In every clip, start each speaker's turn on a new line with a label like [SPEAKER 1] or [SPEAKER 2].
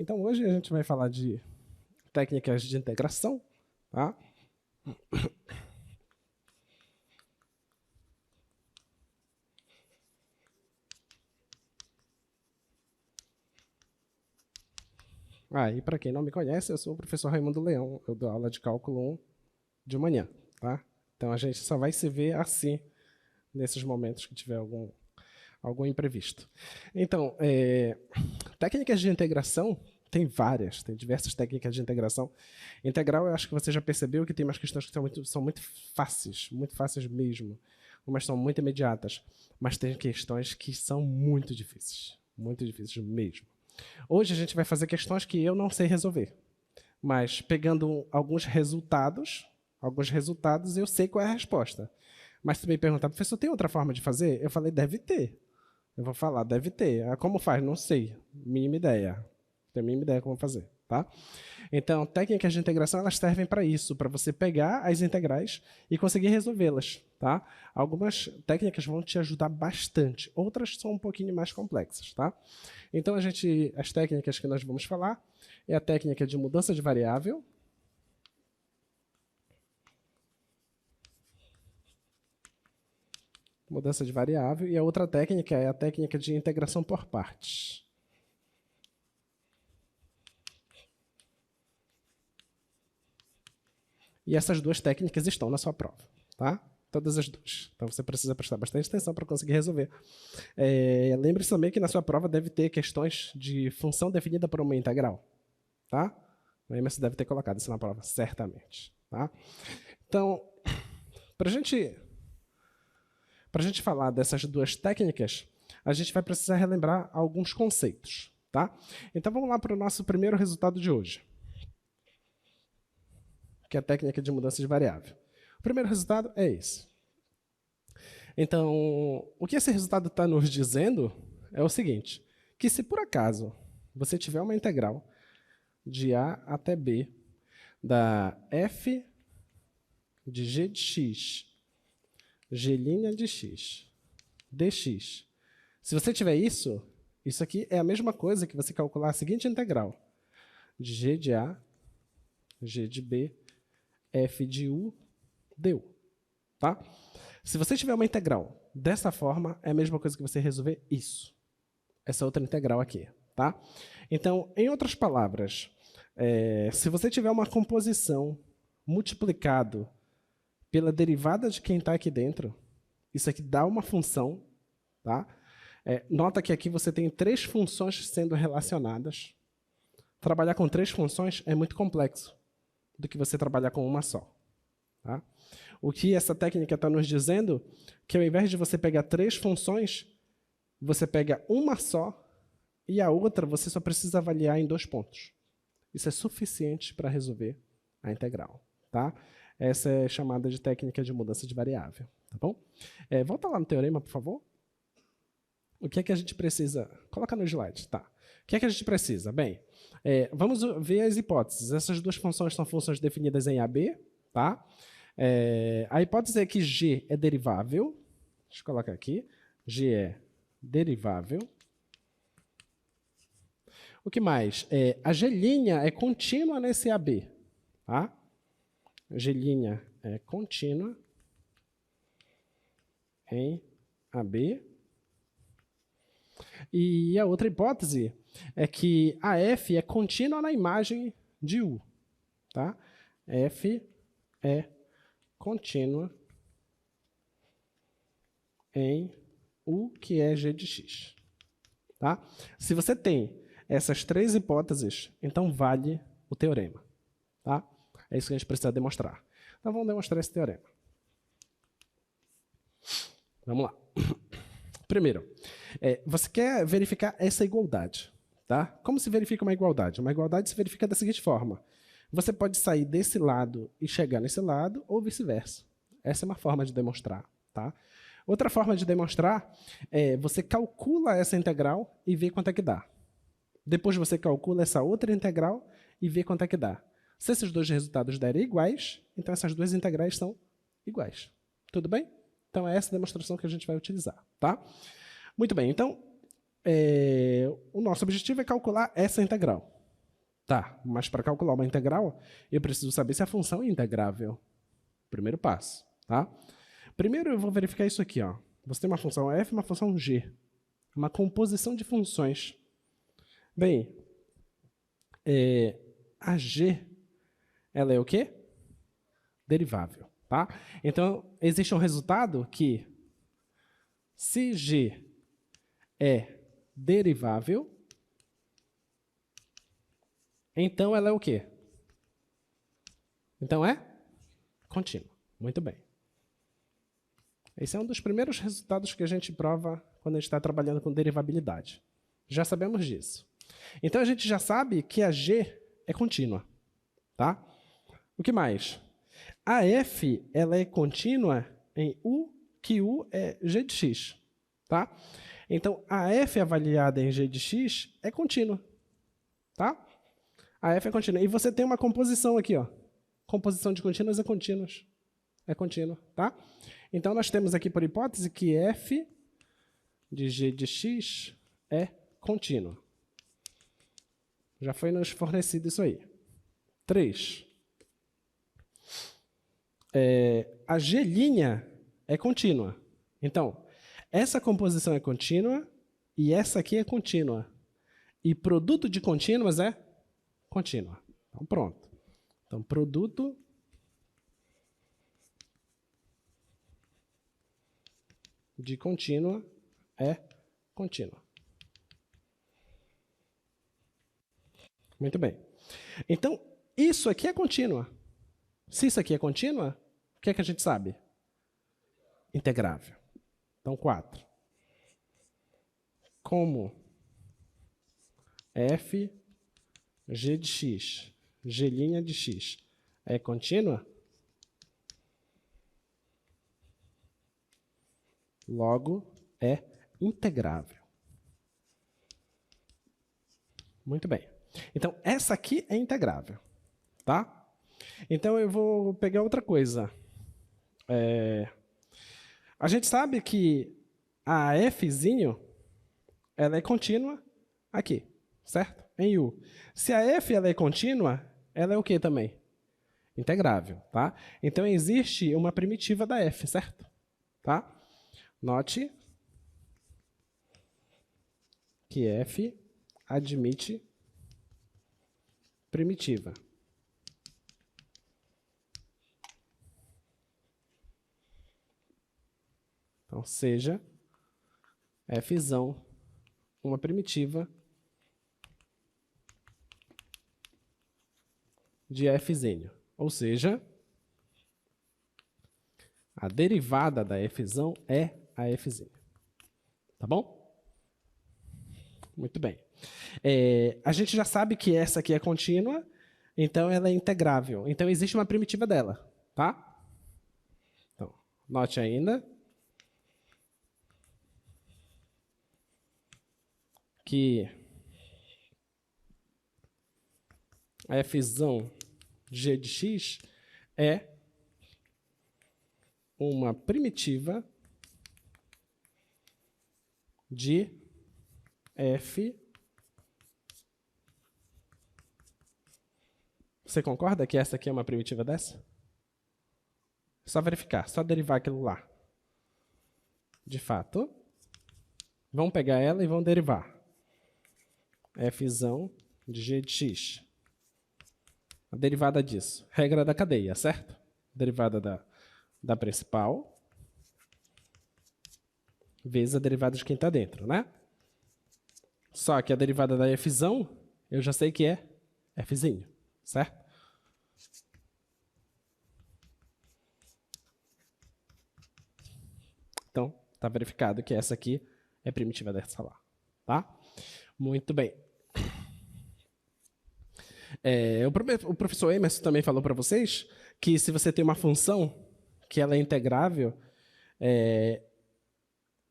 [SPEAKER 1] Então, hoje a gente vai falar de técnicas de integração, tá? E para quem não me conhece, eu sou o professor Raimundo Leão, eu dou aula de cálculo 1 de manhã, tá? Então, a gente só vai se ver assim, nesses momentos que tiver algum imprevisto. Então, técnicas de integração, tem várias, tem diversas técnicas de integração. Integral, eu acho que você já percebeu que tem umas questões que são muito fáceis mesmo. Umas são muito imediatas, mas tem questões que são muito difíceis mesmo. Hoje a gente vai fazer questões que eu não sei resolver, mas pegando alguns resultados eu sei qual é a resposta. Mas se me perguntar, professor, tem outra forma de fazer? Eu falei, deve ter. Eu vou falar, deve ter. Como faz? Não sei. Mínima ideia. Tenho a mínima ideia como fazer, tá? Então, técnicas de integração, elas servem para isso, para você pegar as integrais e conseguir resolvê-las, tá? Algumas técnicas vão te ajudar bastante, outras são um pouquinho mais complexas, tá? Então, as técnicas que nós vamos falar é a técnica de mudança de variável, e a outra técnica é a técnica de integração por partes. E essas duas técnicas estão na sua prova, tá? Todas as duas. Então, você precisa prestar bastante atenção para conseguir resolver. Lembre-se também que na sua prova deve ter questões de função definida por uma integral, tá? O Emerson deve ter colocado isso na prova, certamente, tá? Então, para a gente falar dessas duas técnicas, a gente vai precisar relembrar alguns conceitos, tá? Então, vamos lá para o nosso primeiro resultado de hoje, que é a técnica de mudança de variável. O primeiro resultado é esse. Então, o que esse resultado está nos dizendo é o seguinte, que se por acaso você tiver uma integral de A até B da f de g de x, g' de x, dx, se você tiver isso aqui é a mesma coisa que você calcular a seguinte integral, de g de A, g de B, f de u, du. Tá? Se você tiver uma integral dessa forma, é a mesma coisa que você resolver isso. Essa outra integral aqui. Tá? Então, em outras palavras, se você tiver uma composição multiplicado pela derivada de quem está aqui dentro, isso aqui dá uma função. Tá? Nota que aqui você tem 3 funções sendo relacionadas. Trabalhar com 3 funções é muito complexo do que você trabalhar com uma só. Tá? O que essa técnica está nos dizendo que ao invés de você pegar 3 funções, você pega uma só e a outra você só precisa avaliar em 2 pontos. Isso é suficiente para resolver a integral. Tá? Essa é chamada de técnica de mudança de variável. Tá bom? Volta lá no teorema, por favor. O que é que a gente precisa? Coloca no slide. Tá. O que é que a gente precisa? Bem, vamos ver as hipóteses. Essas 2 funções são funções definidas em AB. Tá? A hipótese é que G é derivável. Deixa eu colocar aqui. G é derivável. O que mais? A G' é contínua nesse AB. Tá? A G' é contínua em AB. E a outra hipótese é que a F é contínua na imagem de U. Tá? F é contínua em U, que é G de X. Tá? Se você tem essas 3 hipóteses, então vale o teorema. Tá? É isso que a gente precisa demonstrar. Então vamos demonstrar esse teorema. Vamos lá. Primeiro, você quer verificar essa igualdade. Tá? Como se verifica uma igualdade? Uma igualdade se verifica da seguinte forma. Você pode sair desse lado e chegar nesse lado, ou vice-versa. Essa é uma forma de demonstrar. Tá? Outra forma de demonstrar é você calcula essa integral e vê quanto é que dá. Depois você calcula essa outra integral e vê quanto é que dá. Se esses 2 resultados derem iguais, então essas 2 integrais são iguais. Tudo bem? Então é essa demonstração que a gente vai utilizar. Tá? Muito bem, então o nosso objetivo é calcular essa integral. Tá, mas para calcular uma integral, eu preciso saber se a função é integrável. Primeiro passo, tá? Primeiro eu vou verificar isso aqui, ó. Você tem uma função f e uma função g. Uma composição de funções. Bem, a g, ela é o quê? Derivável, tá? Então, existe um resultado que, se g é derivável, então ela é o quê? Então é contínua. Muito bem. Esse é um dos primeiros resultados que a gente prova quando a gente está trabalhando com derivabilidade. Já sabemos disso. Então, a gente já sabe que a g é contínua. Tá? O que mais? A f ela é contínua em u, que u é g de x. Tá? Então, a f avaliada em g de x é contínua. Tá? A f é contínua. E você tem uma composição aqui, ó. Composição de contínuas é contínuas. É contínua, tá? Então, nós temos aqui, por hipótese, que f de g de x é contínua. Já foi nos fornecido isso aí. 3. A g' é contínua. Então, essa composição é contínua e essa aqui é contínua. E produto de contínuas é contínua. Então, pronto. Então, produto de contínua é contínua. Muito bem. Então, isso aqui é contínua. Se isso aqui é contínua, o que é que a gente sabe? Integrável. Então, 4. Como f g de x, g' de x é contínua, logo é integrável. Muito bem. Então, essa aqui é integrável, tá? Então, eu vou pegar outra coisa. A gente sabe que a fzinho, ela é contínua aqui, certo? Em u. Se a f ela é contínua, ela é o que também? Integrável, tá? Então, existe uma primitiva da f, certo? Tá? Note que f admite primitiva. Então, seja fzão uma primitiva de fzinho. Ou seja, a derivada da fzão é a fzinho. Tá bom? Muito bem. A gente já sabe que essa aqui é contínua, então ela é integrável. Então, existe uma primitiva dela, tá? Então, note ainda que a fzão g de x é uma primitiva de f. Você concorda que essa aqui é uma primitiva dessa? É só verificar, só derivar aquilo lá. De fato, vamos pegar ela e vamos derivar. Fzão de g de x. A derivada disso. Regra da cadeia, certo? Derivada da principal vezes a derivada de quem está dentro, né? Só que a derivada da fzão, eu já sei que é fzinho, certo? Então, está verificado que essa aqui é primitiva dessa lá, tá? Muito bem. O professor Emerson também falou para vocês que se você tem uma função que ela é integrável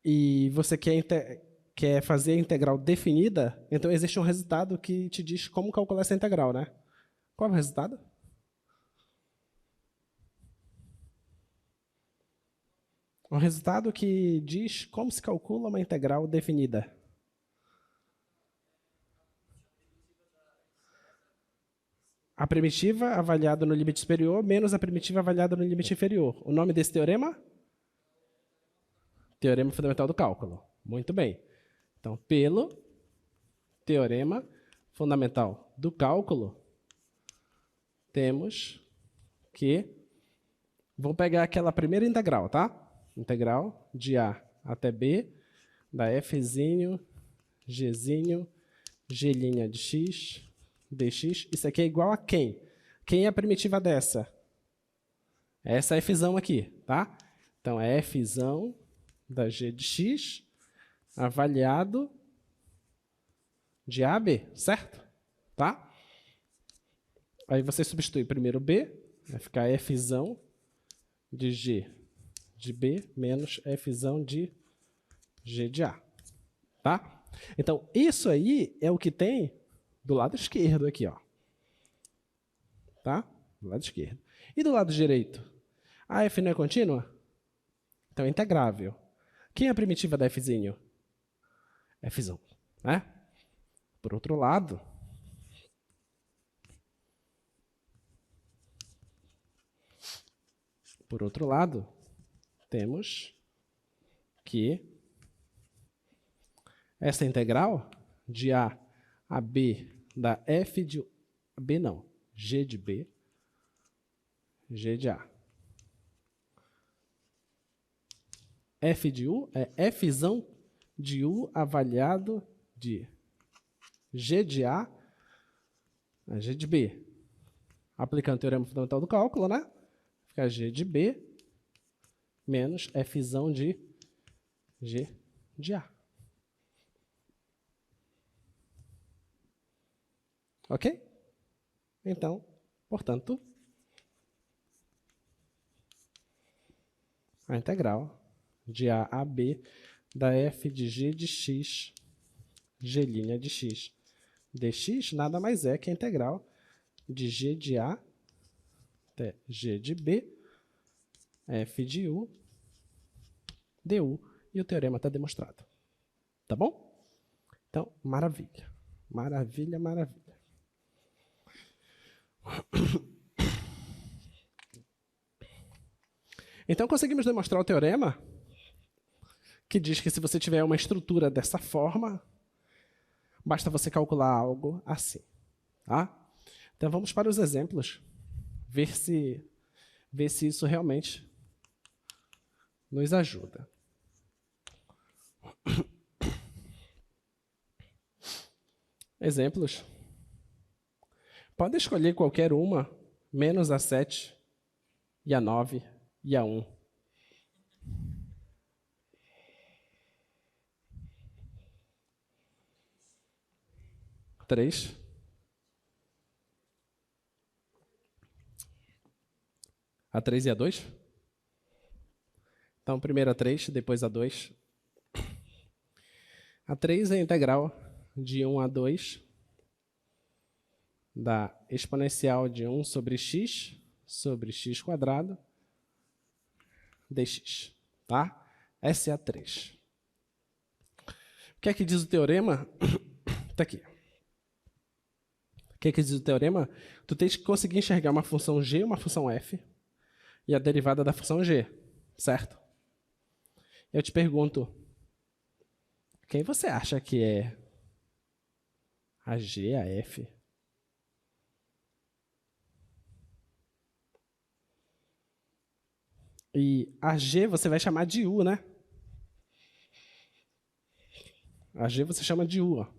[SPEAKER 1] e você quer fazer a integral definida, então existe um resultado que te diz como calcular essa integral, né? Qual é o resultado? Um resultado que diz como se calcula uma integral definida. a primitiva avaliada no limite superior menos a primitiva avaliada no limite inferior. O nome desse teorema? Teorema fundamental do cálculo. Muito bem. Então, pelo teorema fundamental do cálculo, temos que... Vou pegar aquela primeira integral, tá? Integral de A até B, da Fzinho, Gzinho, G' de x, dx. Isso aqui é igual a quem? Quem é a primitiva dessa? Essa Fzão aqui, tá? Então, é Fzão da G de x avaliado de A a B, certo? Tá? Aí você substitui primeiro B, vai ficar Fzão de G de B menos Fzão de G de A. Tá? Então, isso aí é o que tem do lado esquerdo aqui, ó. Tá? Do lado esquerdo. E do lado direito? A F não é contínua? Então, é integrável. Quem é a primitiva da Fzinho? Fzão, né? Por outro lado, temos que essa integral de A a B da F de B não, G de B, G de A. F de U é Fzão de U avaliado de G de A a G de B. Aplicando o teorema fundamental do cálculo, né? Fica G de B menos Fzão de G de A. Ok? Então, portanto, a integral de A a B da F de G de x, G' de x, dx nada mais é que a integral de G de A até G de B, F de U, du, e o teorema está demonstrado. Tá bom? Então, maravilha. Maravilha, maravilha. Então, conseguimos demonstrar o teorema que diz que se você tiver uma estrutura dessa forma, basta você calcular algo assim. Tá? Então, vamos para os exemplos, ver se isso realmente nos ajuda. Exemplos. Pode escolher qualquer uma, menos a 7, e a 9, e a 1. Três. A 3 e a 2? Então, primeiro a 3, depois a 2. A 3 é a integral de 1 a 2 da exponencial de 1 sobre x quadrado dx. Tá? Essa é a 3. O que é que diz o teorema? Está aqui. O que é que diz o teorema? Tu tens que conseguir enxergar uma função g e uma função f e a derivada da função g, certo? Eu te pergunto, quem você acha que é a g, a f? E a g você vai chamar de u, né? A g você chama de u, ó.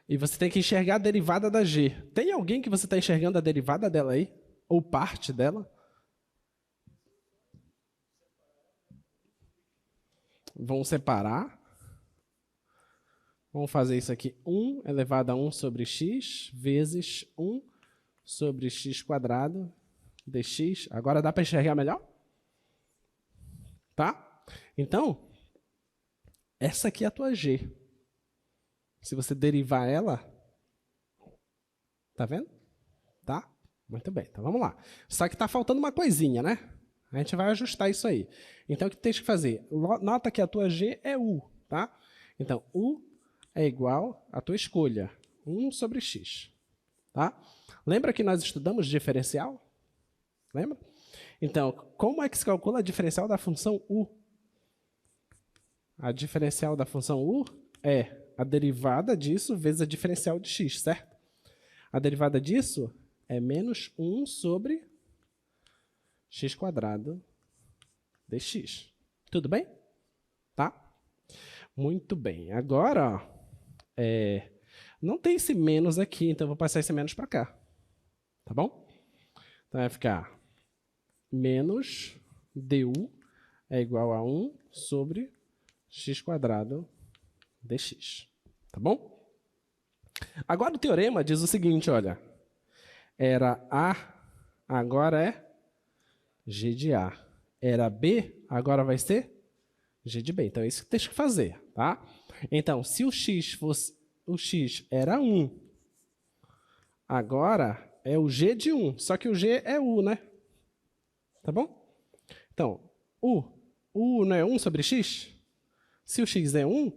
[SPEAKER 1] E você tem que enxergar a derivada da g. Tem alguém que você está enxergando a derivada dela aí? Ou parte dela? Vamos separar. Vamos fazer isso aqui. 1 elevado a 1 sobre x vezes 1 sobre x quadrado dx. Agora dá para enxergar melhor? Tá? Então, essa aqui é a tua g. Se você derivar ela, tá vendo? Tá? Muito bem, então vamos lá. Só que está faltando uma coisinha, né? A gente vai ajustar isso aí. Então, o que tem que fazer? Nota que a tua g é u, tá? Então, u é igual à tua escolha, 1 sobre x. Tá? Lembra que nós estudamos diferencial? Lembra? Então, como é que se calcula a diferencial da função u? A diferencial da função u é a derivada disso vezes a diferencial de x, certo? A derivada disso é menos 1 sobre x² dx. Tudo bem? Tá? Muito bem. Agora, ó, não tem esse menos aqui, então eu vou passar esse menos para cá. Tá bom? Então vai ficar menos du é igual a 1 sobre x² dx. Tá bom? Agora o teorema diz o seguinte, olha. Era A, agora é G de A. Era B, agora vai ser G de B. Então é isso que tem que fazer, tá? Então, se o x era 1, agora é o G de 1, só que o G é U, né? Tá bom? Então, U não é 1 sobre x? Se o x é 1,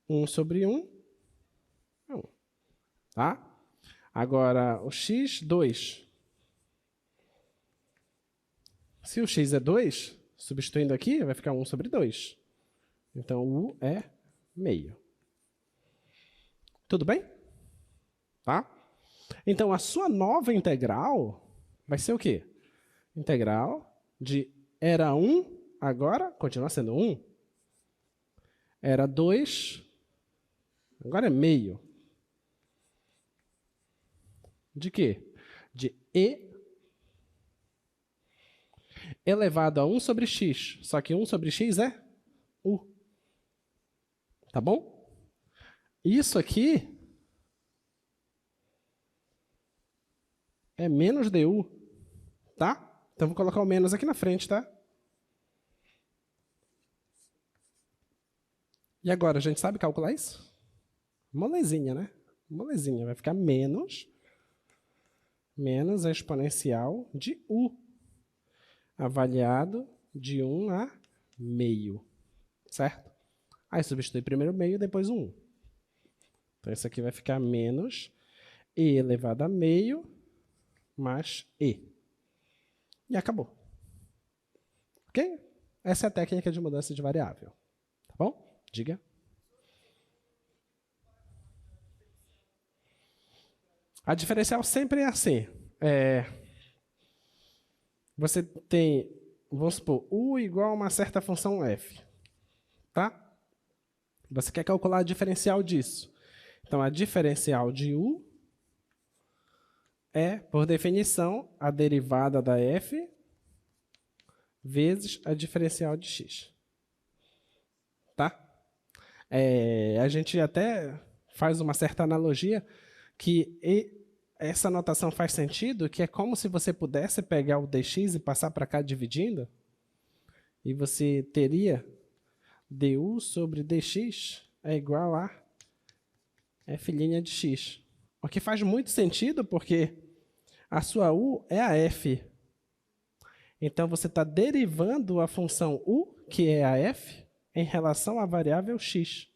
[SPEAKER 1] 1 sobre 1 é 1. Tá? Agora, o x, 2. Se o x é 2, substituindo aqui, vai ficar 1 sobre 2. Então, U é meio. Tudo bem? Tá? Então, a sua nova integral vai ser o quê? Integral de era 1, agora continua sendo 1. Era 2, agora é meio. De quê? De E elevado a 1 sobre x. Só que 1 sobre x é U. Tá bom? Isso aqui é menos du. Tá? Então, vou colocar o menos aqui na frente, tá? E agora, a gente sabe calcular isso? Molezinha, né? Molezinha. Vai ficar menos a exponencial de u, avaliado de 1 a meio. Certo? Aí, substitui primeiro meio, depois 1. Então, isso aqui vai ficar menos e elevado a meio mais e. E acabou. Ok? Essa é a técnica de mudança de variável. Tá bom? Diga. A diferencial sempre é assim. Você tem, vamos supor, u igual a uma certa função f. Tá? Você quer calcular a diferencial disso. Então, a diferencial de u é, por definição, a derivada da f vezes a diferencial de x. Tá? A gente até faz uma certa analogia que essa notação faz sentido, que é como se você pudesse pegar o dx e passar para cá dividindo, e você teria du sobre dx é igual a f' de x. O que faz muito sentido, porque a sua u é a f. Então, você está derivando a função u, que é a f, em relação à variável x.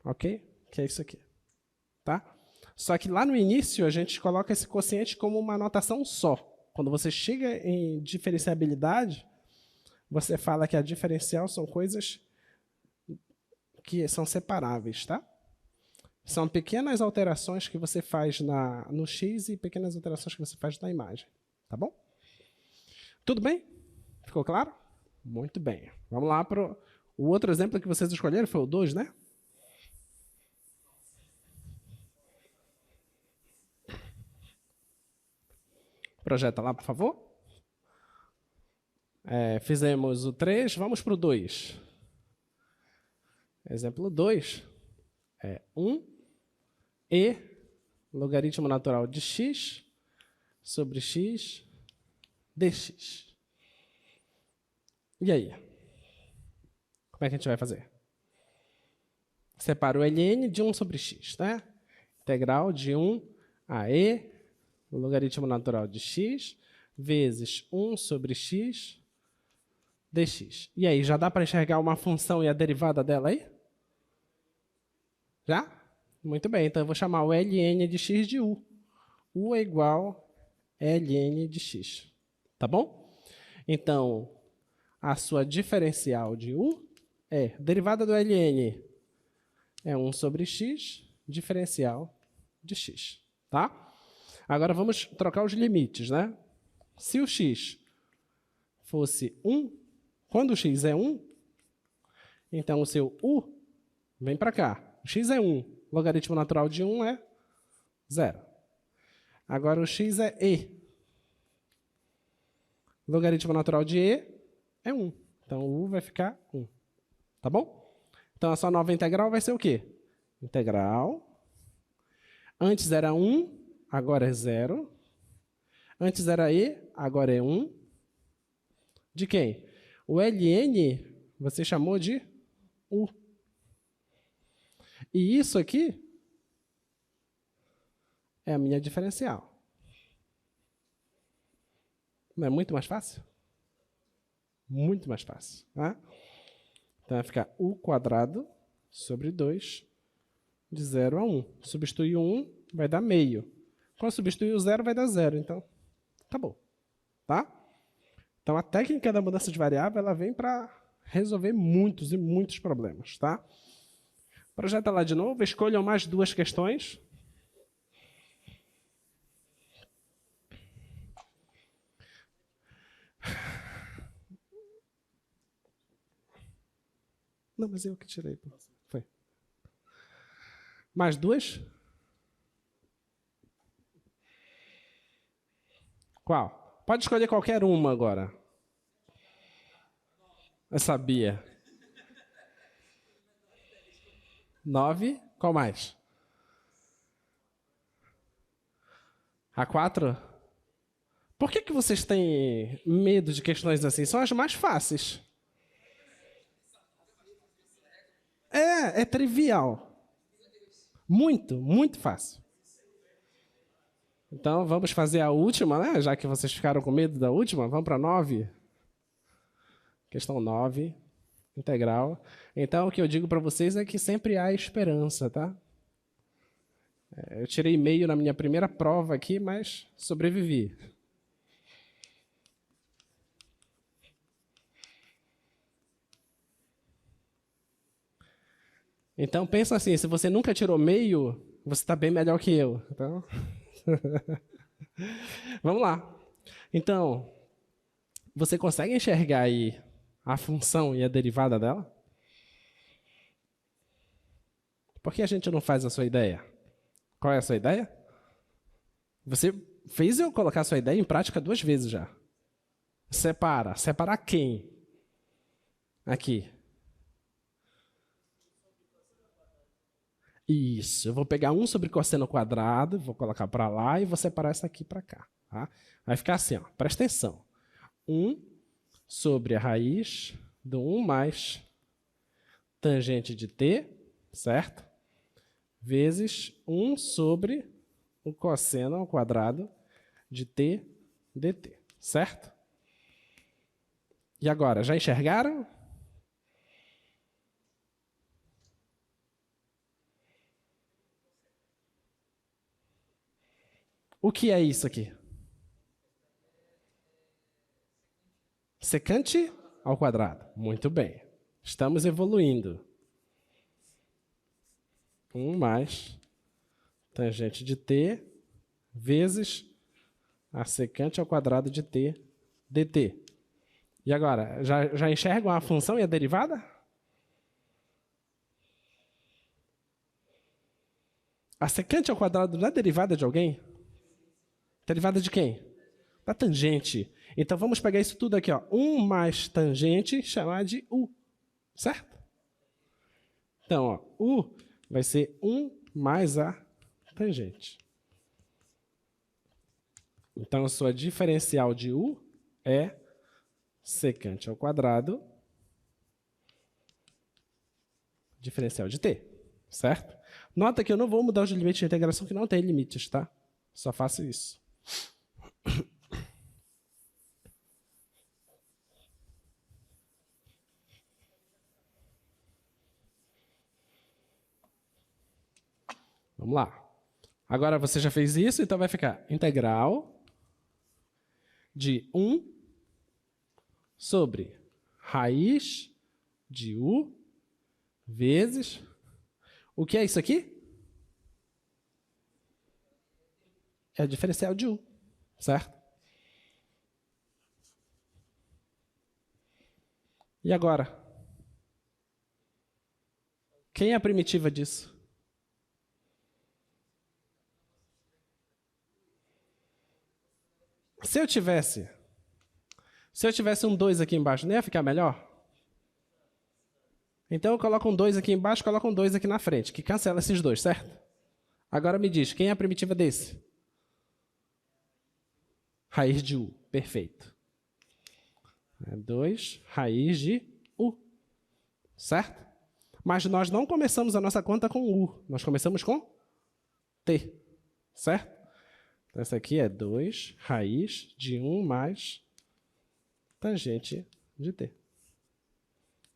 [SPEAKER 1] Ok? Que é isso aqui. Tá? Só que lá no início, a gente coloca esse quociente como uma notação só. Quando você chega em diferenciabilidade, você fala que a diferencial são coisas que são separáveis, tá? São pequenas alterações que você faz no x e pequenas alterações que você faz na imagem. Tá bom? Tudo bem? Ficou claro? Muito bem. Vamos lá para o outro exemplo que vocês escolheram, foi o 2, né? Projeta lá, por favor. Fizemos o 3, vamos para o 2. Exemplo 2 é 1 e logaritmo natural de x sobre x dx. E aí? Como é que a gente vai fazer? Separa o ln de 1 sobre x, né? Integral de 1 a e, o logaritmo natural de x, vezes 1 sobre x dx. E aí, já dá para enxergar uma função e a derivada dela aí? Já? Muito bem, então eu vou chamar o ln de x de u. U é igual a ln de x. Tá bom? Então, a sua diferencial de U é derivada do ln é 1 sobre x, diferencial de x. Tá? Agora vamos trocar os limites, né? Se o x fosse 1, quando o x é 1, então o seu U vem para cá. O x é 1, logaritmo natural de 1 é 0. Agora o x é e. Logaritmo natural de e é 1. Então o u vai ficar 1. Tá bom? Então a sua nova integral vai ser o quê? Integral. Antes era 1, agora é 0. Antes era e, agora é 1. De quem? O ln você chamou de u. E isso aqui é a minha diferencial. Não é muito mais fácil? Muito mais fácil. Tá? Então vai ficar u quadrado sobre 2 de 0 a 1. Substituir o 1 vai dar meio. Quando substituir o 0 vai dar 0. Então, acabou. Tá? Então a técnica da mudança de variável ela vem para resolver muitos e muitos problemas. Tá? Projeta lá de novo, escolham mais 2 questões. Não, mas eu que tirei. Foi. Mais 2? Qual? Pode escolher qualquer uma agora. Eu sabia. 9. Qual mais? A 4? Por que vocês têm medo de questões assim? São as mais fáceis. É trivial. Muito, muito fácil. Então, vamos fazer a última, né? Já que vocês ficaram com medo da última, vamos para 9. Questão 9, integral. Então, o que eu digo para vocês é que sempre há esperança, tá? Eu tirei meio na minha primeira prova aqui, mas sobrevivi. Então, pensa assim, se você nunca tirou meio, você está bem melhor que eu. Então... Vamos lá. Então, você consegue enxergar aí a função e a derivada dela? Por que a gente não faz a sua ideia? Qual é a sua ideia? Você fez eu colocar a sua ideia em prática 2 vezes já. Separa. Separar quem? Aqui. Isso. Eu vou pegar 1 sobre cosseno quadrado, vou colocar para lá e vou separar essa aqui para cá. Tá? Vai ficar assim, ó. Presta atenção. 1 sobre a raiz do 1 mais tangente de t, certo? Vezes 1 sobre o cosseno ao quadrado de t dt, certo? E agora, já enxergaram? O que é isso aqui? Secante ao quadrado. Muito bem. Estamos evoluindo. 1 mais tangente de t vezes a secante ao quadrado de t dt. E agora, já enxergam a função e a derivada? A secante ao quadrado não é derivada de alguém? Derivada de quem? Da tangente. Então vamos pegar isso tudo aqui, ó. 1 mais tangente, chamar de u. Certo? Então, ó, u vai ser 1 mais a tangente. Então a sua diferencial de u é secante ao quadrado, diferencial de t, certo? Nota que eu não vou mudar os limites de integração que não tem limites, tá? Só faço isso. Vamos lá. Agora você já fez isso, então vai ficar integral de 1 sobre raiz de u vezes... O que é isso aqui? É o diferencial de u, certo? E agora? Quem é a primitiva disso? Se eu tivesse um 2 aqui embaixo, nem ia ficar melhor? Então eu coloco um 2 aqui embaixo, coloco um 2 aqui na frente, que cancela esses dois, certo? Agora me diz, quem é a primitiva desse? Raiz de u, perfeito. 2 raiz de u, certo? Mas nós não começamos a nossa conta com u, nós começamos com t, certo? Então, essa aqui é 2 raiz de 1 mais tangente de t,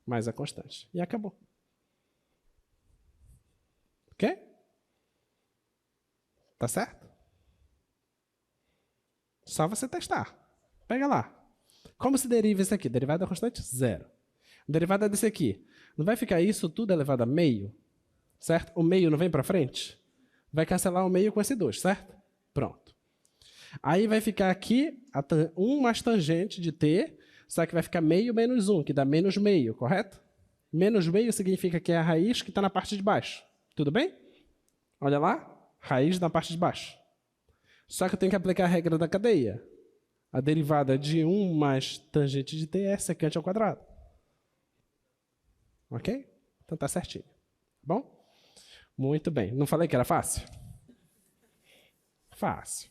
[SPEAKER 1] mais a constante. E acabou. Ok? Tá certo? Só você testar. Pega lá. Como se deriva isso aqui? Derivada da constante? Zero. Derivada desse aqui. Não vai ficar isso tudo elevado a meio? Certo? O meio não vem para frente? Vai cancelar o meio com esse 2, certo? Pronto. Aí vai ficar aqui 1 mais tangente de t, só que vai ficar meio menos 1, que dá menos meio, correto? Menos meio significa que é a raiz que está na parte de baixo. Tudo bem? Olha lá. Raiz na parte de baixo. Só que eu tenho que aplicar a regra da cadeia. A derivada de 1 mais tangente de t é secante ao quadrado. Ok? Então tá certinho. Bom? Muito bem. Não falei que era fácil? Fácil.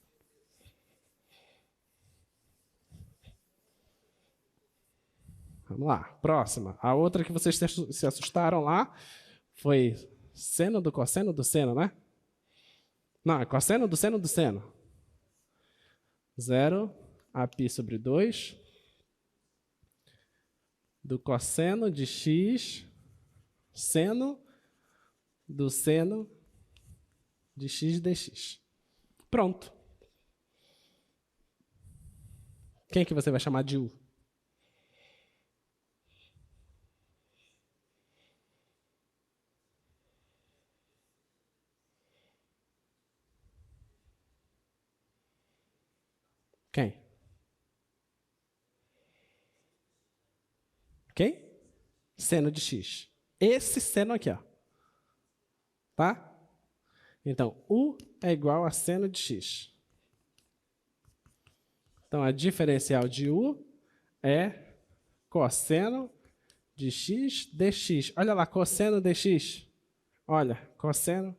[SPEAKER 1] Vamos lá. Próxima. A outra que vocês se assustaram lá foi seno do cosseno do seno, né? Não, é cosseno do seno do seno. 0 a π sobre 2 do cosseno de x seno do seno de x dx. Pronto. Quem que você vai chamar de u? Quem? Quem? Seno de x. Esse seno aqui, ó. Tá? Então, u é igual a seno de x. Então, a diferencial de u é cosseno de x dx. Olha lá, cosseno dx. Olha, cosseno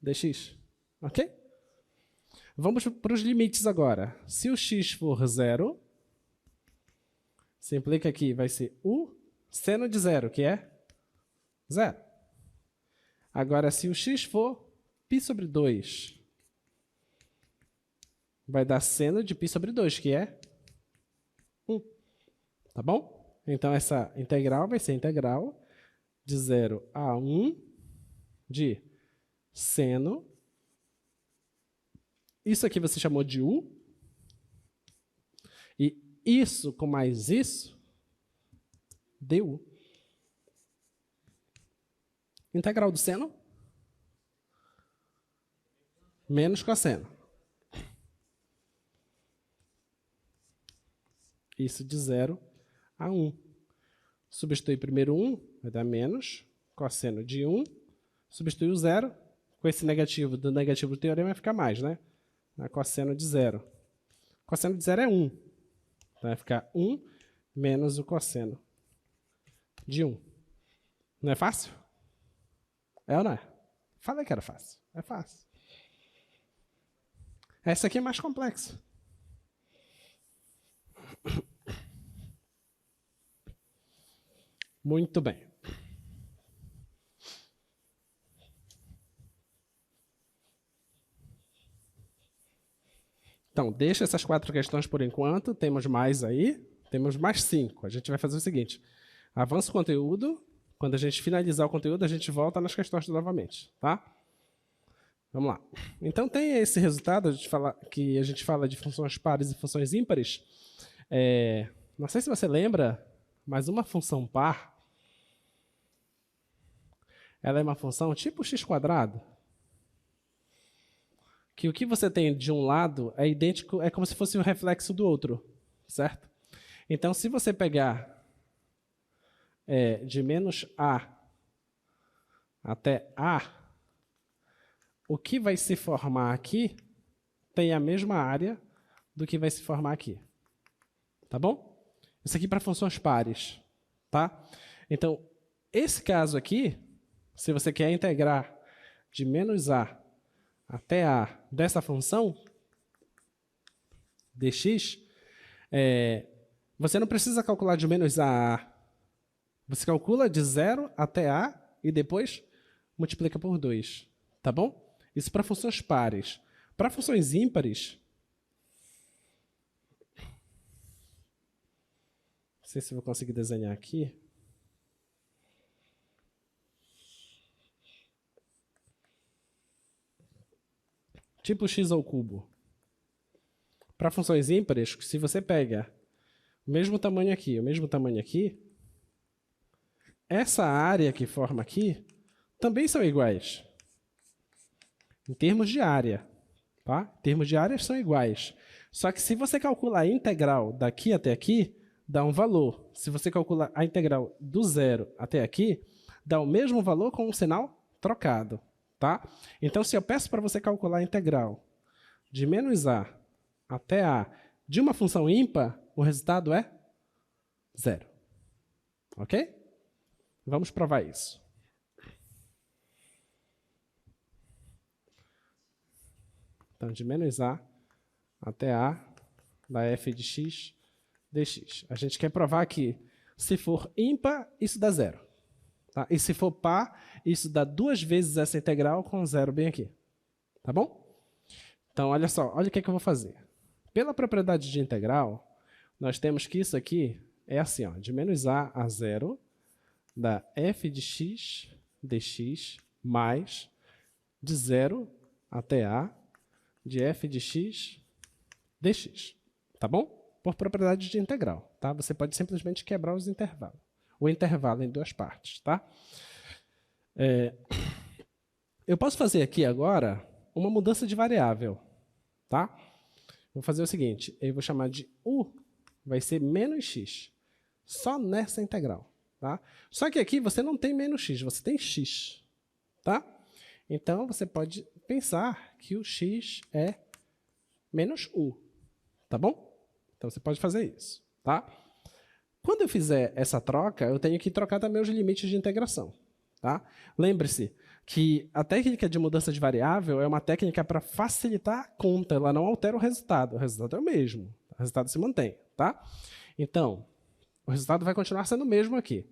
[SPEAKER 1] dx. Ok? Vamos para os limites agora. Se o x for 0, se implica aqui, vai ser u seno de 0, que é 0. Agora, se o x for π sobre 2, vai dar seno de π sobre 2, que é 1. Tá bom? Então, essa integral vai ser integral de 0 a 1 de seno. Isso aqui você chamou de u. E isso com mais isso, du. Integral do seno menos cosseno. Isso de 0 a 1. Substitui primeiro 1, vai dar menos cosseno de 1. Substitui o 0. Com esse negativo do negativo do teorema vai ficar mais, né? A cosseno de 0. Cosseno de 0 é 1. Então vai ficar 1 menos o cosseno de 1. Não é fácil? É ou não é? Falei que era fácil. É fácil. Essa aqui é mais complexa. Muito bem. Então, deixa essas 4 questões por enquanto. Temos mais aí. Temos mais 5. A gente vai fazer o seguinte. Avança o conteúdo. Quando a gente finalizar o conteúdo, a gente volta nas questões novamente. Tá? Vamos lá. Então, tem esse resultado que a gente fala de funções pares e funções ímpares. Não sei se você lembra, mas uma função par, ela é uma função tipo x², que o que você tem de um lado é idêntico, é como se fosse o reflexo do outro, certo? Então, se você pegar de menos a até a, o que vai se formar aqui tem a mesma área do que vai se formar aqui. Tá bom? Isso aqui para funções pares. Tá? Então, esse caso aqui, se você quer integrar de menos a até a dessa função, dx, você não precisa calcular de menos a. Você calcula de 0 até a e depois multiplica por 2. Tá bom? Isso para funções pares. Para funções ímpares, não sei se eu vou conseguir desenhar aqui. Tipo x ao cubo. Para funções ímpares, se você pega o mesmo tamanho aqui, o mesmo tamanho aqui, essa área que forma aqui também são iguais. Em termos de área. Tá? Em termos de área são iguais. Só que se você calcula a integral daqui até aqui, dá um valor. Se você calcula a integral do 0 até aqui, dá o mesmo valor com um sinal trocado. Tá? Então, se eu peço para você calcular a integral de menos a até a de uma função ímpar, o resultado é 0. Ok? Vamos provar isso. Então, de menos a até a da f de x dx. A gente quer provar que, se for ímpar, isso dá 0. Tá? E se for par, isso dá 2 vezes essa integral com 0 bem aqui. Tá bom? Então, olha só, olha o que eu vou fazer. Pela propriedade de integral, nós temos que isso aqui é assim, ó, de menos a 0 da f de x dx mais de 0 até a de f de x dx. Tá bom? Por propriedade de integral. Tá? Você pode simplesmente quebrar os intervalos. O intervalo em duas partes. Tá? Eu posso fazer aqui agora uma mudança de variável. Tá? Vou fazer o seguinte, eu vou chamar de u, vai ser menos x. Só nessa integral. Tá? Só que aqui você não tem menos x, você tem x. Tá? Então, você pode pensar que o x é menos u. Tá bom? Então, você pode fazer isso. Tá? Quando eu fizer essa troca, eu tenho que trocar também os limites de integração. Tá? Lembre-se que a técnica de mudança de variável é uma técnica para facilitar a conta, ela não altera o resultado é o mesmo, o resultado se mantém. Tá? Então, o resultado vai continuar sendo o mesmo aqui.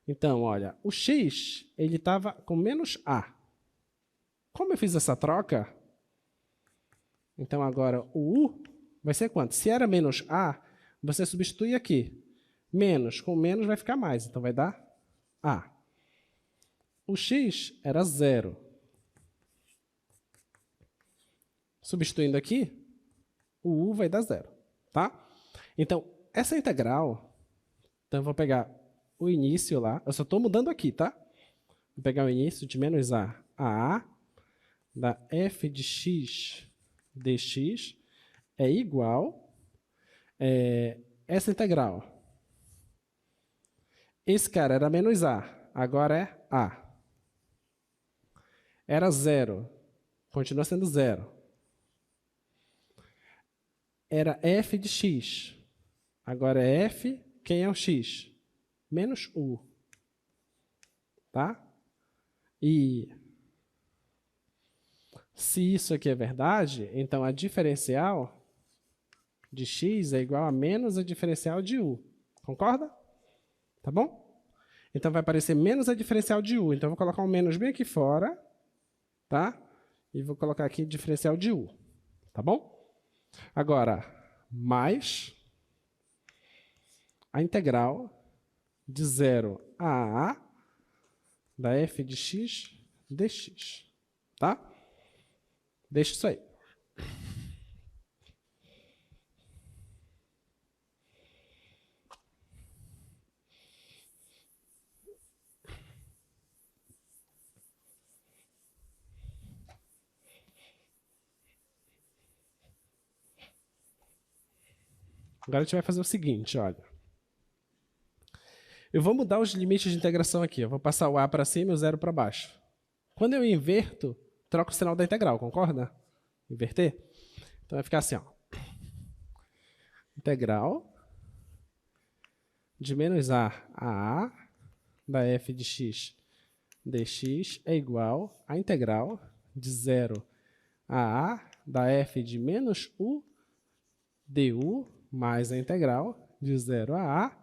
[SPEAKER 1] Então, olha, o x ele estava com menos a. Como eu fiz essa troca, então agora o u vai ser quanto? Se era menos a, você substitui aqui. Menos com menos vai ficar mais, então vai dar a. O x era 0. Substituindo aqui, o u vai dar 0. Tá? Então, essa integral, então eu vou pegar o início lá, eu só estou mudando aqui, tá? Vou pegar o início de menos a da f de x dx é igual essa integral. Esse cara era menos a, agora é a. Era 0, continua sendo 0. Era f de x, agora é f, quem é o x? Menos u. Tá? E se isso aqui é verdade, então a diferencial de x é igual a menos a diferencial de u. Concorda? Tá bom? Então vai aparecer menos a diferencial de u. Então eu vou colocar um menos bem aqui fora, tá? E vou colocar aqui diferencial de u. Tá bom? Agora, mais a integral de 0 a da f de x dx. Tá? Deixa isso aí. Agora a gente vai fazer o seguinte, olha. Eu vou mudar os limites de integração aqui. Eu vou passar o A para cima e o 0 para baixo. Quando eu inverto, troco o sinal da integral, concorda? Inverter? Então vai ficar assim, ó. Integral de menos A a A da f de x dx é igual à integral de 0 a A da f de menos u du mais a integral de 0 a A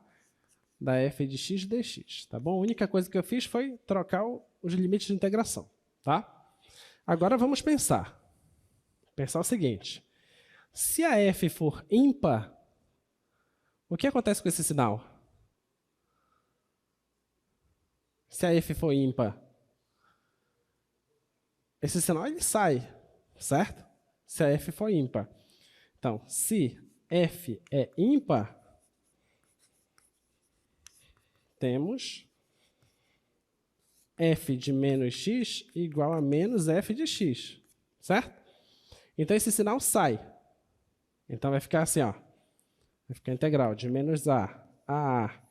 [SPEAKER 1] da f de x dx, tá bom? A única coisa que eu fiz foi trocar os limites de integração, tá? Agora vamos pensar. Pensar o seguinte. Se a f for ímpar, o que acontece com esse sinal? Se a f for ímpar, esse sinal ele sai, certo? Se a f for ímpar. Então, se f é ímpar, temos f de menos x igual a menos f de x, certo? Então, esse sinal sai. Então, vai ficar assim, ó. Vai ficar a integral de menos a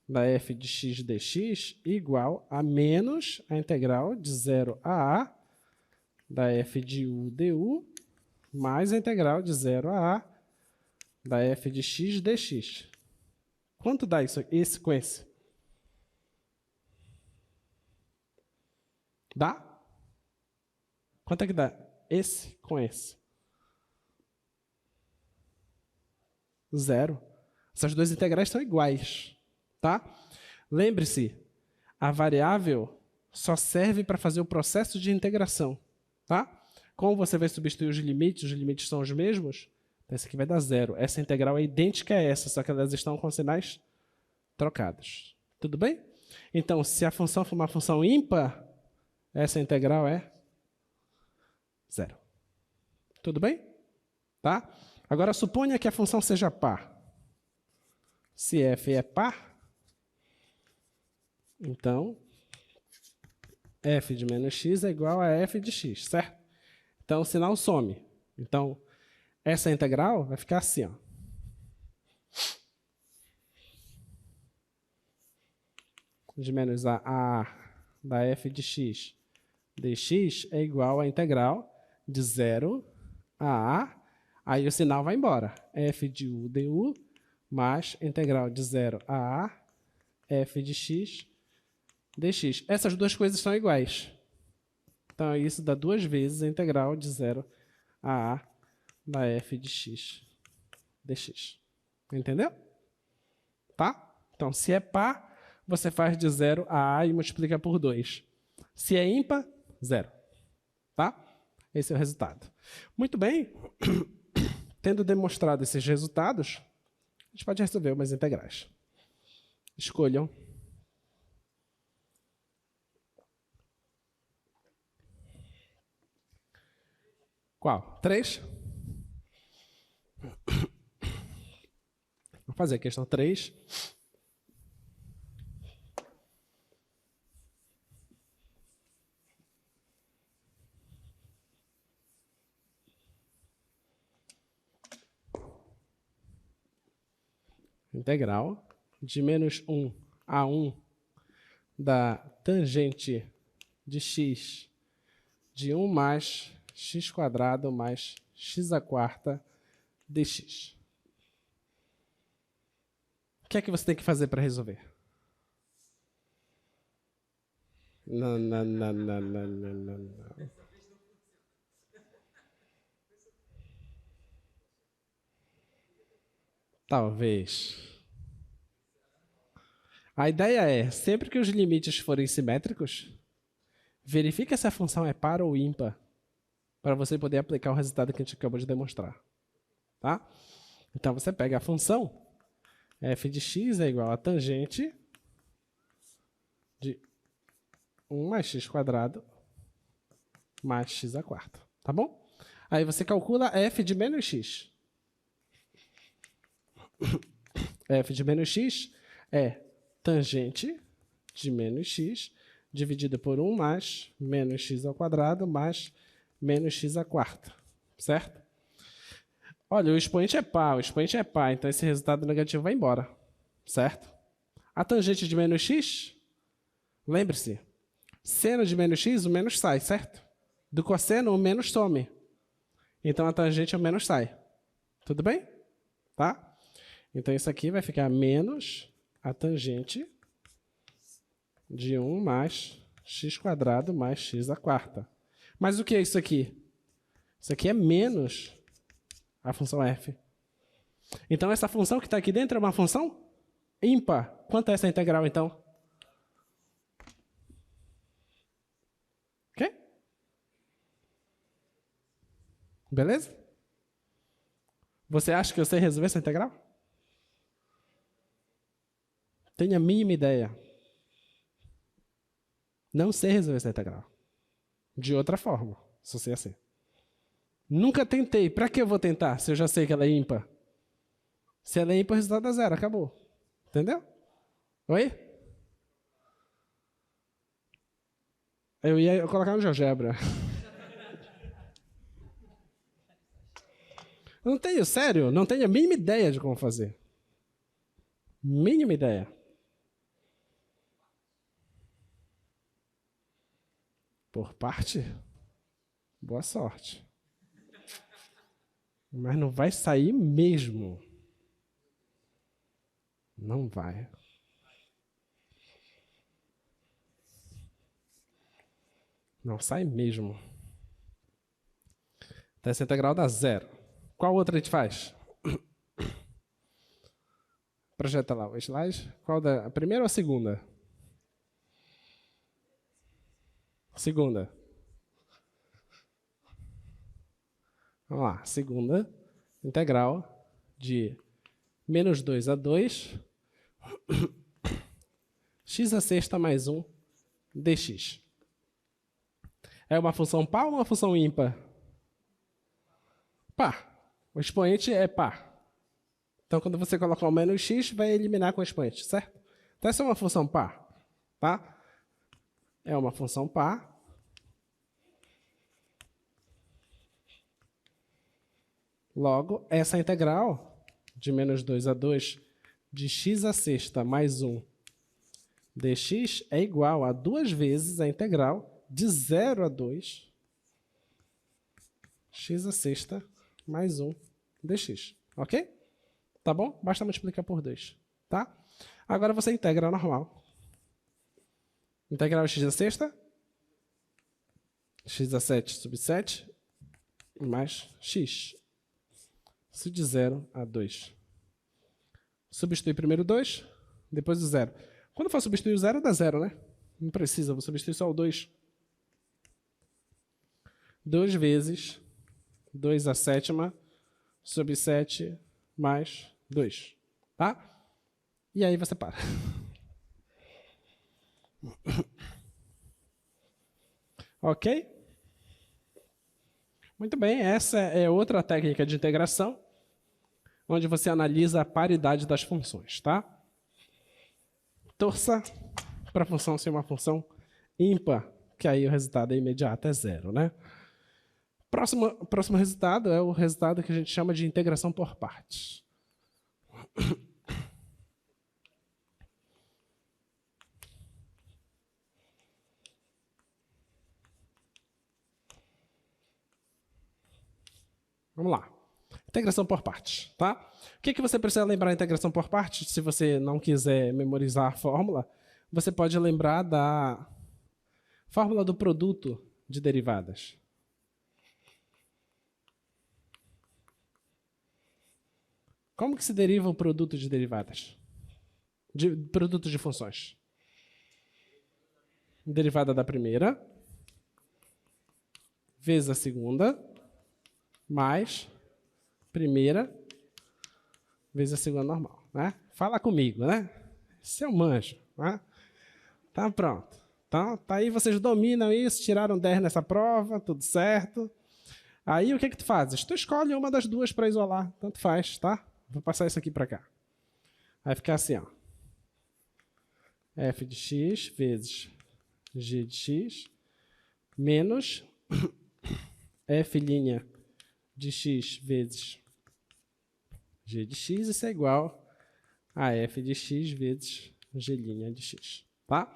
[SPEAKER 1] da f de x dx igual a menos a integral de 0 a A da f de u du mais a integral de 0 a A da f de x dx. Quanto dá isso, esse com esse? Dá? Quanto é que dá esse com esse? 0. Essas duas integrais são iguais, tá? Lembre-se, a variável só serve para fazer o processo de integração, tá? Como você vai substituir os limites são os mesmos, esse aqui vai dar 0. Essa integral é idêntica a essa, só que elas estão com sinais trocados. Tudo bem? Então, se a função for uma função ímpar, essa integral é 0. Tudo bem? Tá? Agora, suponha que a função seja par. Se f é par, então, f de menos x é igual a f de x, certo? Então, o sinal some. Então, essa integral vai ficar assim, ó. De menos a da f de x dx é igual à integral de 0 a A. Aí o sinal vai embora. f de u du mais integral de 0 a A f de x dx. Essas duas coisas são iguais. Então, isso dá duas vezes a integral de 0 a A da f de x dx. Entendeu? Tá? Então, se é par, você faz de 0 a A e multiplica por 2. Se é ímpar, 0. Tá? Esse é o resultado. Muito bem. Tendo demonstrado esses resultados, a gente pode resolver umas integrais. Escolham. Qual? 3? Vou fazer a questão 3. Integral de menos 1 a 1 da tangente de x de 1 mais x quadrado mais x à quarta dx. O que é que você tem que fazer para resolver? Não. Talvez. A ideia é, sempre que os limites forem simétricos, verifique se a função é par ou ímpar, para você poder aplicar o resultado que a gente acabou de demonstrar. Tá? Então, você pega a função, f de x é igual a tangente de 1 mais x quadrado mais x à quarta. Tá bom? Aí você calcula f de menos x. F de menos x é tangente de menos x dividido por 1 mais menos x ao quadrado mais menos x à quarta. Certo? Olha, o expoente é par, então esse resultado negativo vai embora. Certo? A tangente de menos x, lembre-se, seno de menos x, o menos sai, certo? Do cosseno, o menos some. Então, a tangente, o menos sai. Tudo bem? Tá? Então, isso aqui vai ficar menos a tangente de 1 mais x² mais x à quarta. Mas o que é isso aqui? Isso aqui é menos a função f. Então, essa função que está aqui dentro é uma função ímpar. Quanto é essa integral, então? Ok? Beleza? Você acha que eu sei resolver essa integral? Tenho a mínima ideia. Não sei resolver essa integral. De outra forma, se sei assim. Nunca tentei. Para que eu vou tentar se eu já sei que ela é ímpar? Se ela é ímpar, o resultado é zero. Acabou. Entendeu? Oi? Eu ia colocar no GeoGebra. Eu não tenho, sério, não tenho a mínima ideia de como fazer. Mínima ideia. Por parte, boa sorte. Mas não vai sair mesmo. Não vai. Não sai mesmo. Então, essa integral dá zero. Qual outra a gente faz? Projeta lá o slide. Qual da? A primeira ou a segunda? Segunda. Vamos lá. Segunda integral de menos 2 a 2 x à sexta mais 1 dx. É uma função par ou uma função ímpar? Par. O expoente é par. Então, quando você colocar o menos x, vai eliminar com o expoente, certo? Então, essa é uma função par. Tá? É uma função par. Logo, essa integral de menos 2 a 2 de x à sexta mais 1 dx é igual a 2 vezes a integral de 0 a 2 x à sexta mais 1 dx. Ok? Tá bom? Basta multiplicar por 2. Tá? Agora você integra normal. Integral x à sexta, x a 7 sub 7, mais x. Isso de 0 a 2. Substitui primeiro 2, depois o 0. Quando for substituir o 0, dá 0, né? Não precisa, vou substituir só o 2. 2 vezes 2 a sétima sobre 7 mais 2. Tá? E aí você para. Ok? Muito bem, essa é outra técnica de integração, onde você analisa a paridade das funções, tá? Torça para a função ser uma função ímpar, que aí o resultado imediato é zero, né? Próximo resultado é o resultado que a gente chama de integração por partes. Vamos lá. Integração por partes, tá? O que você precisa lembrar da integração por partes? Se você não quiser memorizar a fórmula, você pode lembrar da fórmula do produto de derivadas. Como que se deriva o produto de derivadas? Produto de funções. Derivada da primeira, vezes a segunda, mais primeira, vezes a segunda normal. Né? Fala comigo, né? Esse é o manjo. Né? Tá pronto. Então, tá aí, vocês dominam isso, tiraram 10 nessa prova, tudo certo. Aí o que tu fazes? Tu escolhe uma das duas para isolar, tanto faz, tá? Vou passar isso aqui para cá. Vai ficar assim, ó. F de x vezes g de x menos f' de x vezes g de x, isso é igual a f de x vezes g' de x, tá?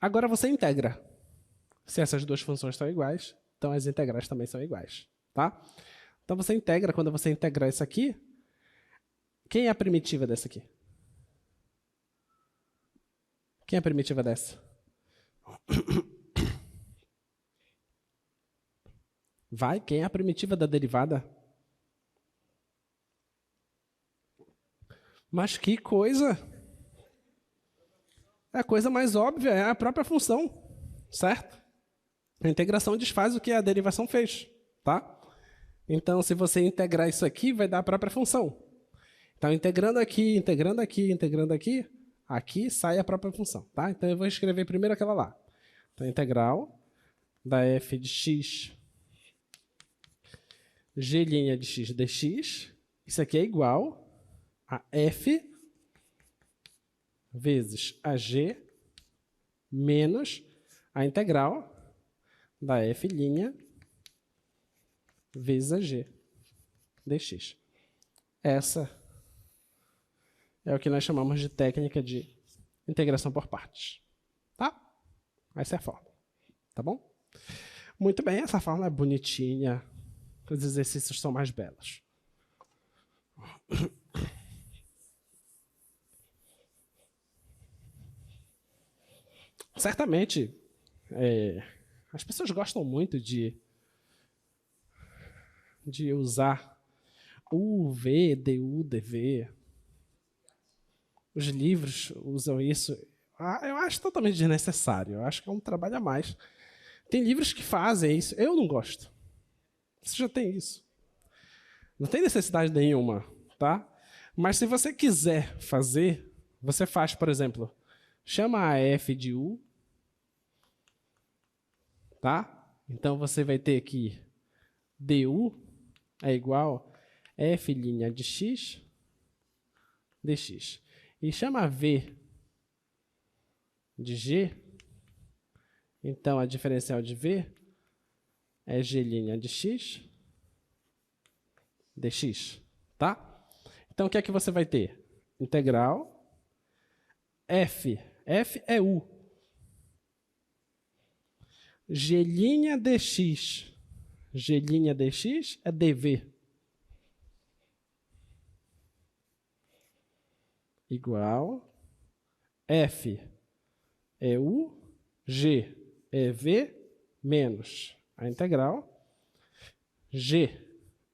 [SPEAKER 1] Agora você integra. Se essas duas funções estão iguais, então as integrais também são iguais, tá? Então você integra, quando você integrar isso aqui, quem é a primitiva dessa aqui? Quem é a primitiva dessa? Vai, quem é a primitiva da derivada? Mas que coisa! É a coisa mais óbvia, é a própria função, certo? A integração desfaz o que a derivação fez, tá? Então, se você integrar isso aqui, vai dar a própria função. Então, integrando aqui, integrando aqui, integrando aqui, aqui sai a própria função, tá? Então, eu vou escrever primeiro aquela lá. Então, integral da f de x g' de x dx, isso aqui é igual a f vezes a g menos a integral da f' vezes a g dx. Essa é o que nós chamamos de técnica de integração por partes. Tá? Essa é a fórmula. Tá bom? Muito bem, essa fórmula é bonitinha. Os exercícios são mais belos. Certamente, as pessoas gostam muito de usar U, V, DU, DV. Os livros usam isso. Eu acho totalmente desnecessário. Eu acho que é um trabalho a mais. Tem livros que fazem isso. Eu não gosto. Você já tem isso. Não tem necessidade nenhuma, tá? Mas se você quiser fazer, você faz, por exemplo, chama a F de U, tá? Então você vai ter aqui DU é igual a F' de x dx. E chama V de G, então a diferencial de V é G' de x dx, tá? Então o que é que você vai ter? Integral F é U. G' dx. G' dx é dV. Igual F é U, G é V, menos a integral, G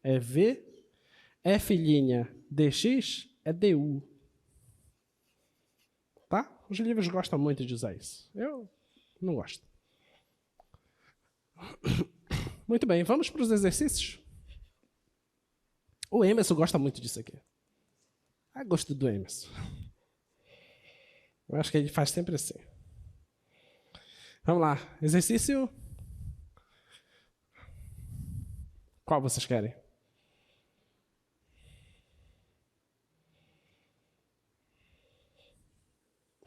[SPEAKER 1] é V, F' dx é du. Tá? Os livros gostam muito de usar isso. Eu não gosto. Muito bem, vamos para os exercícios? O Emerson gosta muito disso aqui. Ah, gosto do Emerson. Eu acho que ele faz sempre assim. Vamos lá. Exercício. Qual vocês querem?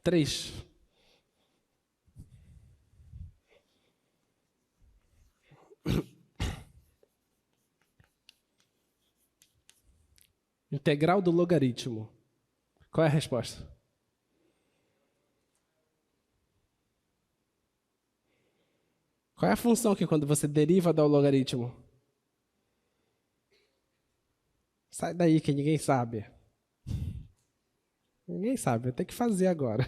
[SPEAKER 1] Três. Integral do logaritmo. Qual é a resposta? Qual é a função que quando você deriva dá o logaritmo? Sai daí que ninguém sabe. Ninguém sabe, eu tenho que fazer agora.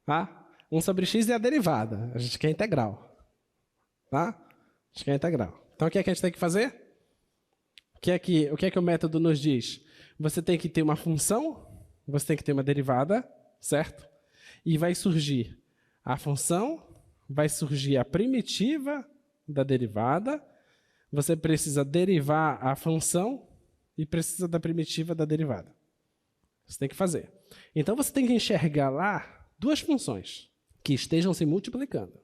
[SPEAKER 1] Tá? 1 sobre x é a derivada. A gente quer integral. Tá? A gente quer integral. Então o que é que a gente tem que fazer? O que é que o método nos diz? Você tem que ter uma função, você tem que ter uma derivada, certo? E vai surgir a função, vai surgir a primitiva da derivada, você precisa derivar a função e precisa da primitiva da derivada. Você tem que fazer. Então você tem que enxergar lá duas funções que estejam se multiplicando.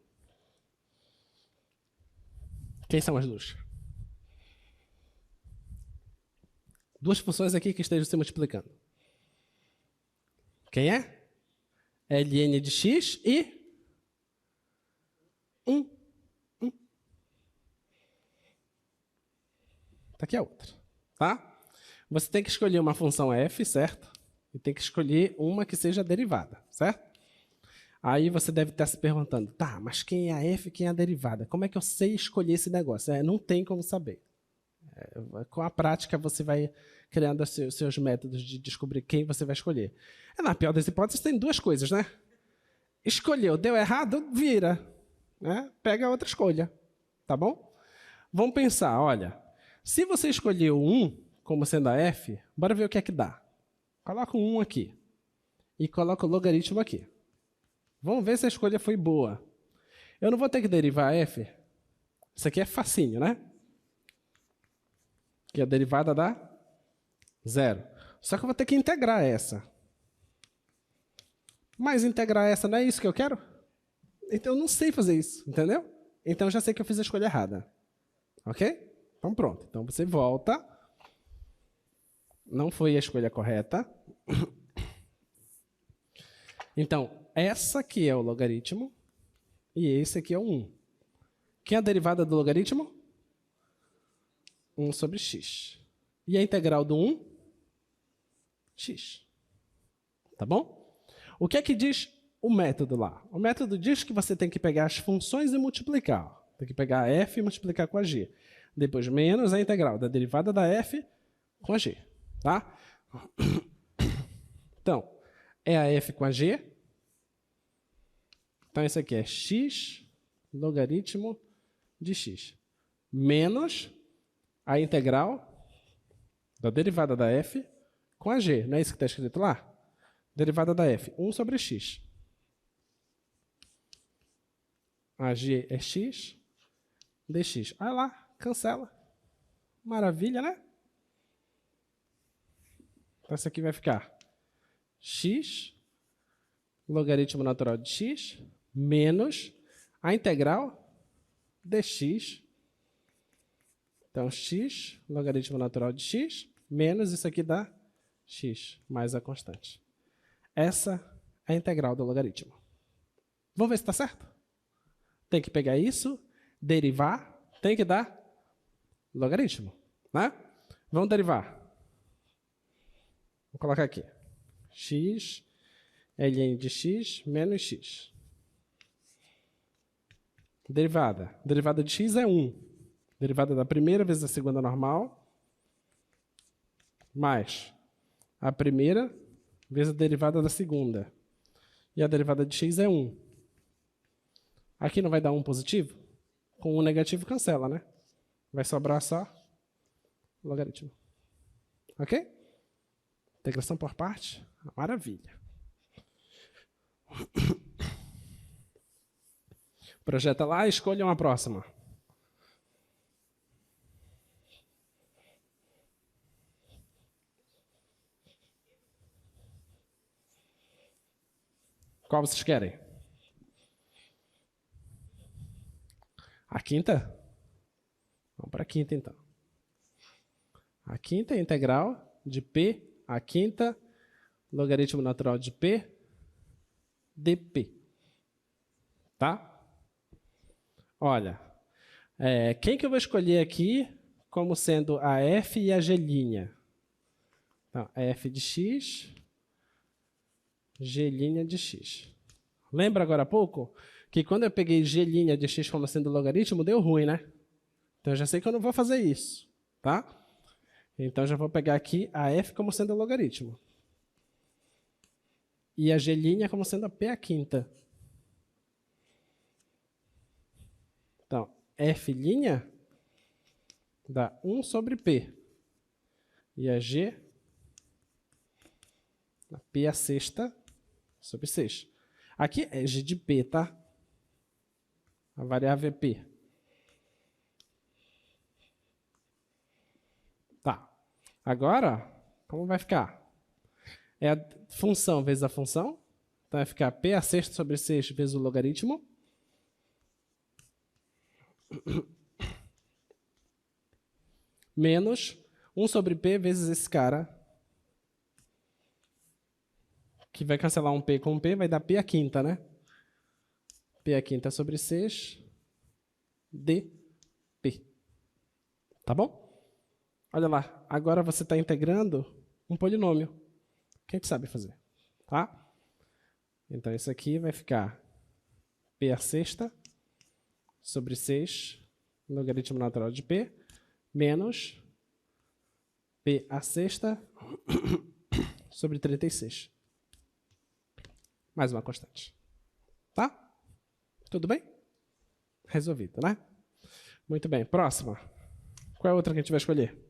[SPEAKER 1] Quem são as duas? Duas funções aqui que estejam se multiplicando. Quem é? ln de x e 1. Tá aqui a outra. Tá? Você tem que escolher uma função f, certo? E tem que escolher uma que seja derivada, certo? Aí você deve estar se perguntando, tá, mas quem é a f e quem é a derivada? Como é que eu sei escolher esse negócio? Não tem como saber. Com a prática você vai criando os seus métodos de descobrir quem você vai escolher. Na pior das hipóteses, tem duas coisas, né? Escolheu, deu errado, vira. Né? Pega outra escolha. Tá bom? Vamos pensar, olha. Se você escolheu 1 como sendo a f, bora ver o que é que dá. Coloca um 1 aqui. E coloca o logaritmo aqui. Vamos ver se a escolha foi boa. Eu não vou ter que derivar f. Isso aqui é facinho, né? Que a derivada dá 0. Só que eu vou ter que integrar essa. Mas integrar essa não é isso que eu quero? Então eu não sei fazer isso, entendeu? Então eu já sei que eu fiz a escolha errada. Ok? Então pronto. Então você volta. Não foi a escolha correta. Então, essa aqui é o logaritmo e esse aqui é o 1. Quem é a derivada do logaritmo? 1 sobre x. E a integral do 1? X. Tá bom? O que é que diz o método lá? O método diz que você tem que pegar as funções e multiplicar. Tem que pegar a f e multiplicar com a g. Depois menos a integral da derivada da f com a g. Tá? Então, é a f com a g. Então, isso aqui é x logaritmo de x. Menos a integral da derivada da f com a g. Não é isso que está escrito lá? Derivada da f, 1 sobre x. A g é x dx. Olha lá, cancela. Maravilha, né? Então, isso aqui vai ficar x logaritmo natural de x menos a integral dx. Então, x logaritmo natural de x menos isso aqui dá x mais a constante. Essa é a integral do logaritmo. Vamos ver se está certo? Tem que pegar isso, derivar, tem que dar logaritmo. Né? Vamos derivar. Vou colocar aqui. X ln de x menos x. Derivada. Derivada de x é 1. Derivada da primeira vezes a segunda normal. Mais a primeira vezes a derivada da segunda. E a derivada de x é 1. Aqui não vai dar 1 positivo? Com 1 negativo cancela, né? Vai sobrar só logaritmo. Ok? Integração por parte? Maravilha. Projeta lá e escolha uma próxima. Qual vocês querem? A quinta? Vamos para a quinta, então. A quinta é a integral de p, a quinta, logaritmo natural de p, dp. Tá? Olha, quem que eu vou escolher aqui como sendo a f e a g'? Então, f de x, g' de x. Lembra agora há pouco que quando eu peguei g' de x como sendo logaritmo, deu ruim, né? Então, eu já sei que eu não vou fazer isso, tá? Então, já vou pegar aqui a f como sendo logaritmo. E a g' como sendo a p a quinta. Então, f' dá 1 sobre p. E a g, a p a sexta sobre 6. Aqui é g de p, tá? A variável é p. Tá. Agora, como vai ficar? É a função vezes a função. Então, vai ficar p a sexta sobre 6 vezes o logaritmo. menos 1 sobre P vezes esse cara, que vai cancelar um P com um P, vai dar P à quinta, né? P à quinta sobre 6 dP. Tá bom? Olha lá, agora você está integrando um polinômio. Quem sabe fazer, tá? Então, isso aqui vai ficar P à sexta sobre 6, logaritmo natural de P, menos P à sexta sobre 36. Mais uma constante. Tá? Tudo bem? Resolvido, né? Muito bem. Próxima. Qual é a outra que a gente vai escolher?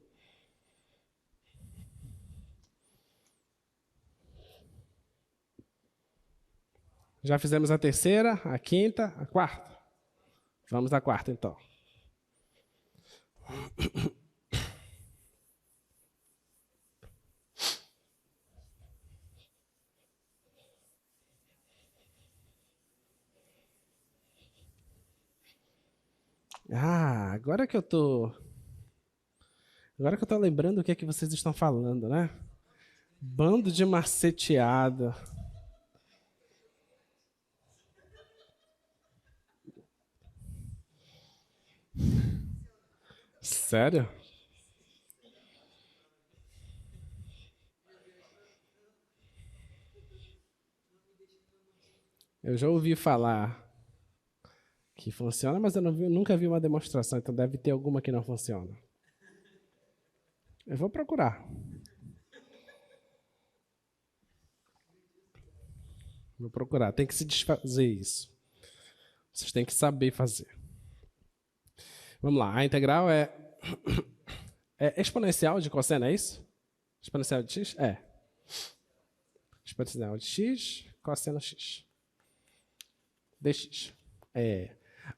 [SPEAKER 1] Já fizemos a terceira, a quinta, a quarta. Vamos à quarta, então. Ah, agora que eu tô lembrando o que é que vocês estão falando, né? Bando de maceteada. Sério? Eu já ouvi falar que funciona, mas eu nunca vi uma demonstração, então deve ter alguma que não funciona. Eu vou procurar. Vou procurar. Tem que se desfazer isso. Vocês têm que saber fazer. Vamos lá. A integral é exponencial de cosseno, é isso? Exponencial de x? É. Exponencial de x, cosseno x. Dx.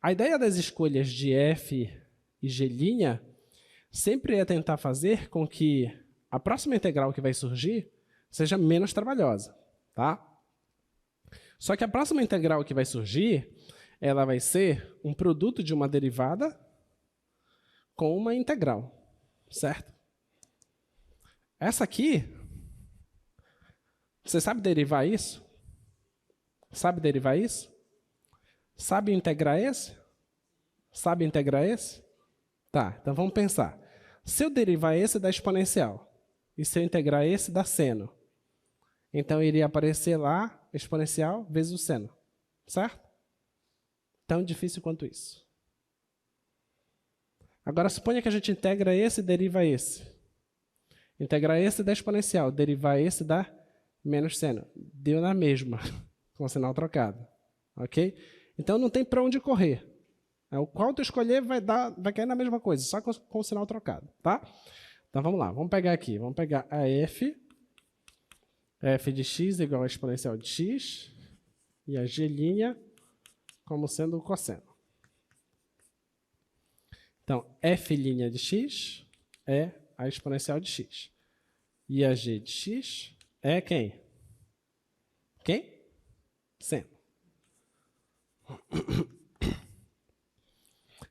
[SPEAKER 1] A ideia das escolhas de f e g' sempre é tentar fazer com que a próxima integral que vai surgir seja menos trabalhosa, tá? Só que a próxima integral que vai surgir, ela vai ser um produto de uma derivada com uma integral, certo? Essa aqui, você sabe derivar isso? Sabe derivar isso? Sabe integrar esse? Sabe integrar esse? Tá, então vamos pensar. Se eu derivar esse da exponencial e se eu integrar esse da seno, então iria aparecer lá exponencial vezes o seno, certo? Tão difícil quanto isso. Agora, suponha que a gente integra esse e deriva esse. Integrar esse da exponencial, derivar esse da menos seno. Deu na mesma, com o sinal trocado. Ok? Então, não tem para onde correr. O qual tu escolher vai cair na mesma coisa, só com o sinal trocado. Tá? Então, vamos lá. Vamos pegar aqui. Vamos pegar a f. F de x igual a exponencial de x. E a g' como sendo o cosseno. Então, f' de x é a exponencial de x. E a g de x é quem? Quem? Seno.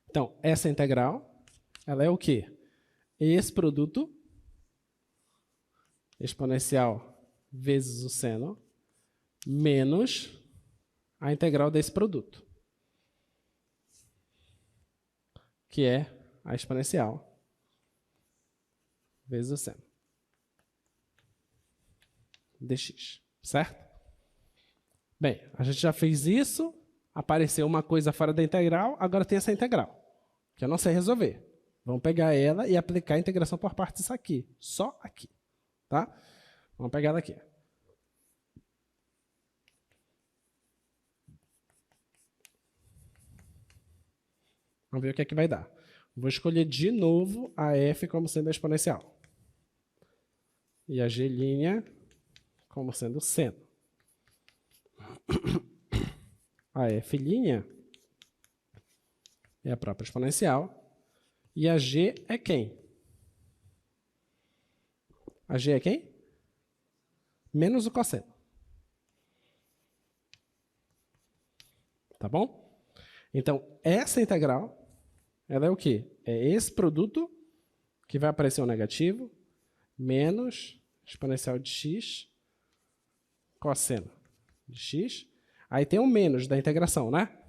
[SPEAKER 1] Então, essa integral, ela é o quê? Esse produto exponencial vezes o seno menos a integral desse produto, que é a exponencial vezes o seno dx, certo? Bem, a gente já fez isso, apareceu uma coisa fora da integral, agora tem essa integral, que eu não sei resolver. Vamos pegar ela e aplicar a integração por partes aqui, só aqui, tá? Vamos pegar ela aqui. Vamos ver o que é que vai dar. Vou escolher de novo a f como sendo a exponencial. E a g' como sendo seno. A f' é a própria exponencial. E a g é quem? A g é quem? Menos o cosseno. Tá bom? Então, essa integral, ela é o quê? É esse produto que vai aparecer um negativo, menos exponencial de x, cosseno de x. Aí tem um menos da integração, né?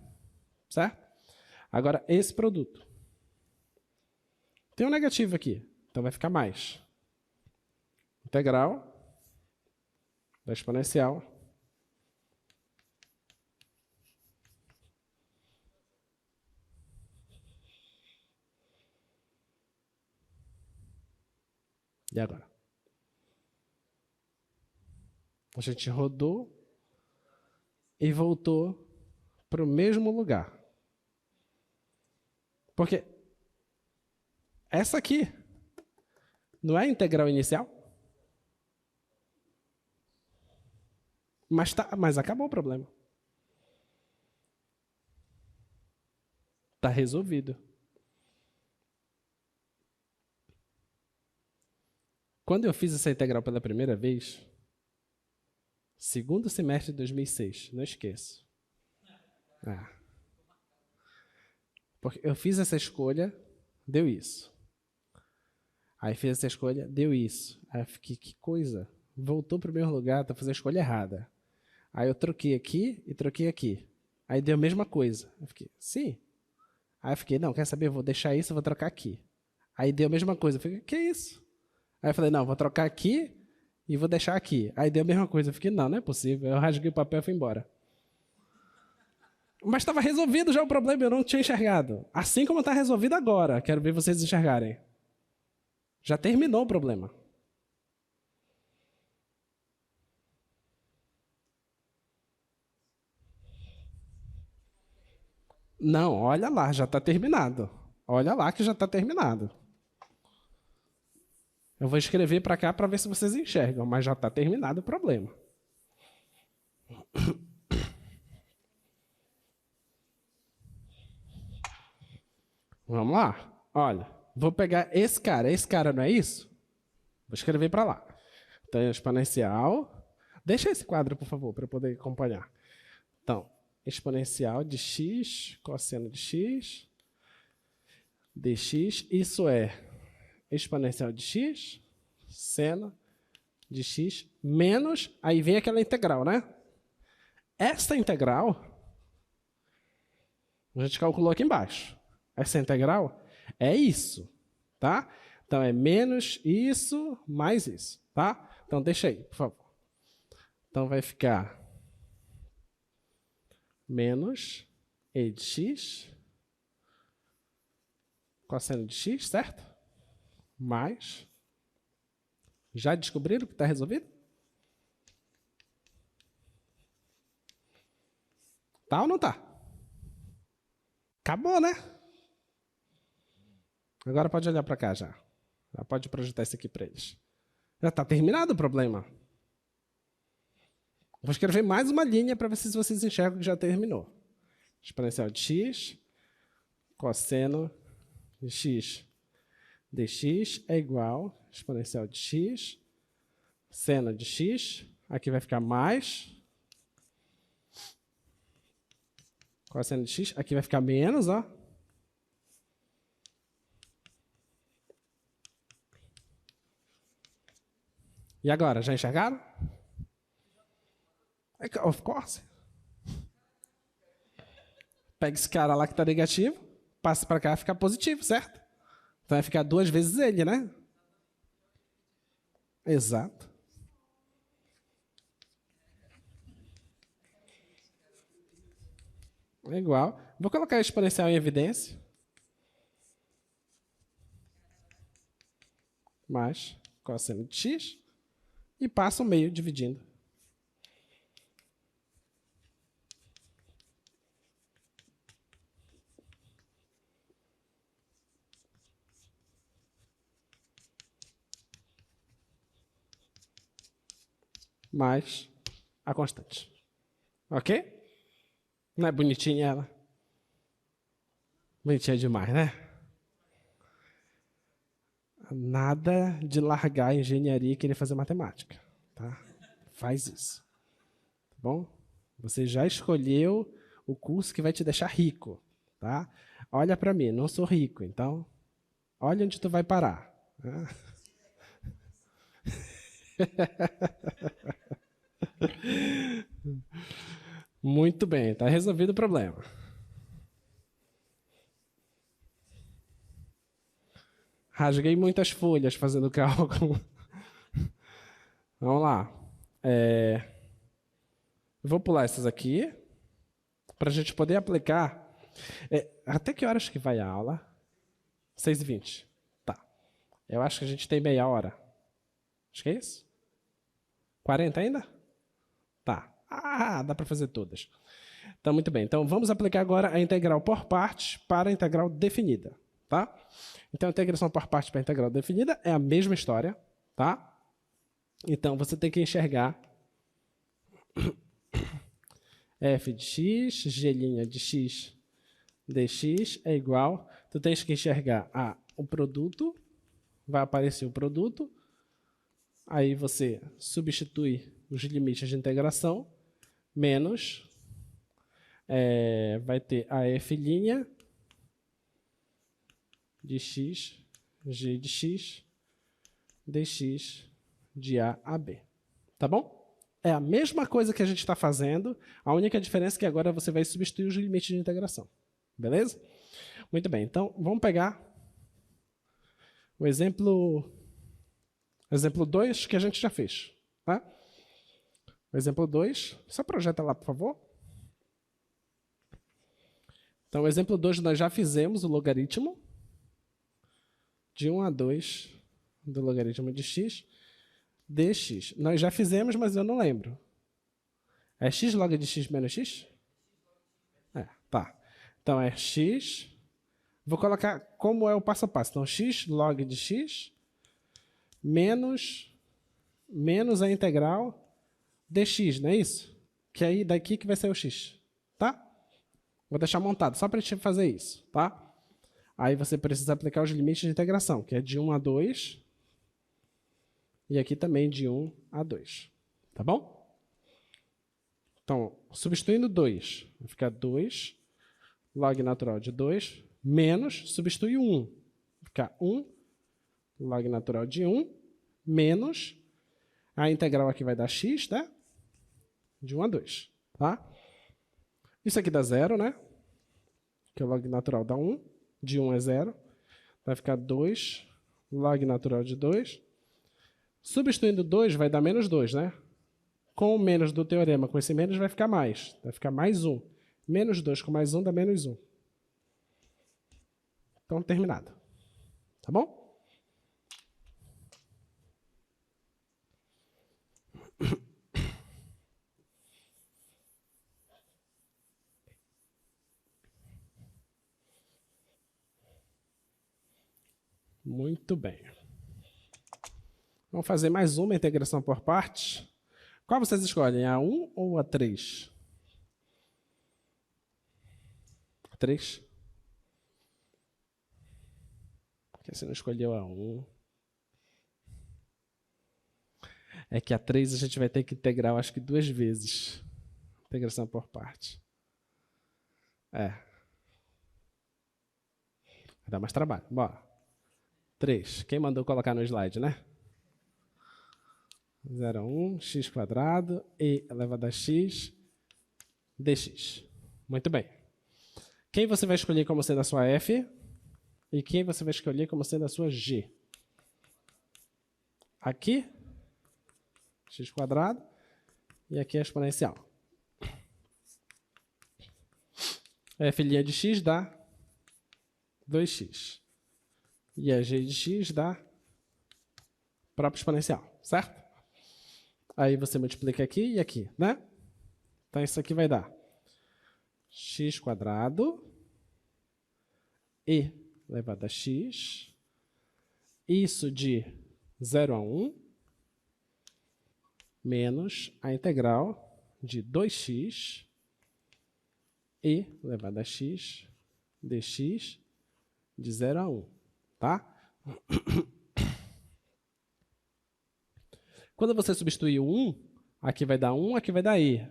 [SPEAKER 1] Certo? Agora, esse produto. Tem um negativo aqui, então vai ficar mais. Integral da exponencial e agora? A gente rodou e voltou para o mesmo lugar. Porque essa aqui não é a integral inicial? Mas acabou o problema. Está resolvido. Quando eu fiz essa integral pela primeira vez, segundo semestre de 2006, não esqueço. Porque eu fiz essa escolha, deu isso. Aí fiz essa escolha, deu isso. Aí eu fiquei, que coisa? Voltou para o mesmo lugar, tá fazendo a escolha errada. Aí eu troquei aqui e troquei aqui. Aí deu a mesma coisa. Eu fiquei, sim. Aí eu fiquei, não, quer saber? Eu vou deixar isso, eu vou trocar aqui. Aí deu a mesma coisa. Eu fiquei, que isso? Aí eu falei, não, vou trocar aqui e vou deixar aqui. Aí deu a mesma coisa. Eu fiquei, não é possível. Eu rasguei o papel e fui embora. Mas estava resolvido já o problema, eu não tinha enxergado. Assim como está resolvido agora. Quero ver vocês enxergarem. Já terminou o problema. Não, olha lá, já está terminado. Olha lá que já está terminado. Eu vou escrever para cá para ver se vocês enxergam, mas já está terminado o problema. Vamos lá. Olha, vou pegar esse cara. Esse cara não é isso? Vou escrever para lá. Então, exponencial. Deixa esse quadro, por favor, para eu poder acompanhar. Então, exponencial de x, cosseno de x, dx. Isso é exponencial de x, seno de x, menos, aí vem aquela integral, né? Essa integral, a gente calculou aqui embaixo. Essa integral é isso, tá? Então, é menos isso, mais isso, tá? Então, deixa aí, por favor. Então, vai ficar menos e de x, cosseno de x, certo? Mais. Já descobriram que está resolvido? Tá ou não tá? Acabou, né? Agora pode olhar para cá já. Já pode projetar isso aqui para eles. Já está terminado o problema. Vou escrever mais uma linha para ver se vocês enxergam que já terminou. Exponencial de x, cosseno de x dx é igual a exponencial de x, seno de x, aqui vai ficar mais, cosseno de x, aqui vai ficar menos, ó. E agora, já enxergaram? Of course. Pega esse cara lá que está negativo, passa para cá e fica positivo, certo? Então vai ficar 2 vezes ele, né? Exato. É igual. Vou colocar a exponencial em evidência. Mais cosseno de x. E passa o meio dividindo. Mais a constante. Ok? Não é bonitinha ela? Bonitinha demais, né? Nada de largar a engenharia e querer fazer matemática. Tá? Faz isso. Tá bom? Você já escolheu o curso que vai te deixar rico. Tá? Olha para mim, não sou rico, então olha onde tu vai parar. Muito bem, está resolvido o problema. Rasguei muitas folhas fazendo cálculo. Vamos lá. Vou pular essas aqui para a gente poder aplicar. Até que horas que vai a aula? 6h20. Tá. Eu acho que a gente tem meia hora. Acho que é isso? 40 ainda? Tá. Dá para fazer todas. Então, muito bem. Então, vamos aplicar agora a integral por partes para a integral definida. Tá? Então, a integração por partes para a integral definida é a mesma história. Tá? Então, você tem que enxergar f de x, g' de x dx é igual. Tu tens que enxergar o produto. Vai aparecer o produto. Aí você substitui os limites de integração. Menos. Vai ter a f' de x, g de x, dx de A a B. Tá bom? É a mesma coisa que a gente está fazendo, a única diferença é que agora você vai substituir os limites de integração. Beleza? Muito bem, então vamos pegar o exemplo 2 que a gente já fez. Tá? O exemplo 2, só projeta lá, por favor. Então, o exemplo 2 nós já fizemos o logaritmo de 1 a 2 do logaritmo de x dx. Nós já fizemos, mas eu não lembro. É x log de x menos x? Tá. Então, é x. Vou colocar como é o passo a passo. Então, x log de x menos a integral dx, não é isso? Que aí daqui que vai ser o x. Tá? Vou deixar montado só para a gente fazer isso. Tá? Aí você precisa aplicar os limites de integração, que é de 1 a 2. E aqui também de 1 a 2. Tá bom? Então, substituindo 2, vai ficar 2 log natural de 2 menos, substitui 1. Vai ficar 1 log natural de 1 menos, a integral aqui vai dar x, né? De 1 a 2. Tá? Isso aqui dá 0, né? Que o log natural dá 1. De 1 é 0. Vai ficar 2 log natural de 2. Substituindo 2 vai dar menos 2, né? Com o menos do teorema, com esse menos vai ficar mais. Vai ficar mais 1. Menos 2 com mais 1 dá menos 1. Então, terminado. Tá bom? Muito bem. Vamos fazer mais uma integração por partes. Qual vocês escolhem? A 1 ou a 3? 3? Por que você não escolheu a 1? É que a 3 a gente vai ter que integrar, eu acho que 2 vezes. Integração por parte. Vai dar mais trabalho. Bora. 3. Quem mandou colocar no slide, né? 0 a 1, x quadrado, e elevado a x, dx. Muito bem. Quem você vai escolher como sendo a sua f? E quem você vai escolher como sendo a sua g? Aqui, x quadrado, e aqui a exponencial. F' de x dá 2x. E a g de x dá próprio exponencial, certo? Aí você multiplica aqui e aqui, né? Então, isso aqui vai dar x quadrado e elevado a x, isso de 0 a 1, menos a integral de 2x e elevado a x dx de 0 a 1, tá? Quando você substituir o 1, aqui vai dar 1, aqui vai dar i,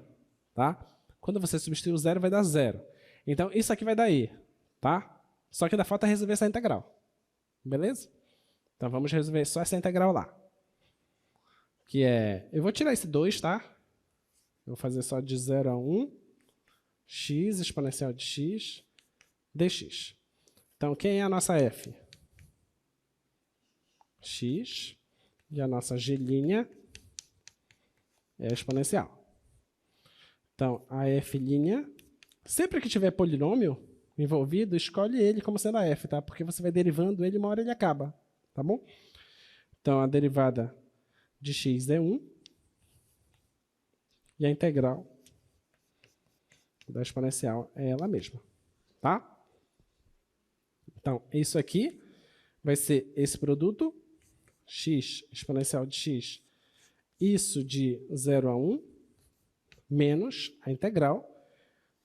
[SPEAKER 1] tá? Quando você substituir o 0, vai dar 0. Então, isso aqui vai dar i, tá? Só que ainda falta resolver essa integral, beleza? Então, vamos resolver só essa integral lá. Que é... Eu vou tirar esse 2, tá? Eu vou fazer só de 0 a 1, x exponencial de x, dx. Então, quem é a nossa f? X. E a nossa g' é a exponencial. Então, a f', sempre que tiver polinômio envolvido, escolhe ele como sendo a f, tá? Porque você vai derivando ele, uma hora ele acaba, tá bom? Então, a derivada de x é 1 e a integral da exponencial é ela mesma, tá? Então, isso aqui vai ser esse produto, x exponencial de x, isso de 0 a 1, menos a integral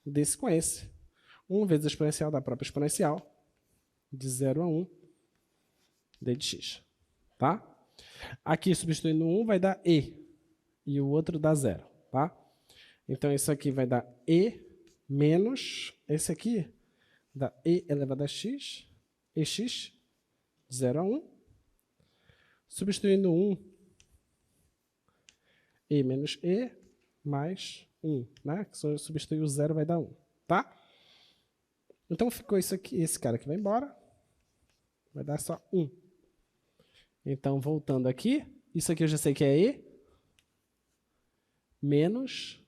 [SPEAKER 1] desse com esse. 1 vezes a exponencial da própria exponencial, de 0 a 1, d de x. Tá? Aqui, substituindo 1, vai dar e. E o outro dá 0. Tá? Então, isso aqui vai dar e menos esse aqui, dá e elevado a x, ex, de 0 a 1. Substituindo 1, e menos e, mais 1. Né? Se eu substituir o 0, vai dar 1. Tá? Então, ficou isso aqui, esse cara que vai embora, vai dar só 1. Então, voltando aqui, isso aqui eu já sei que é e, menos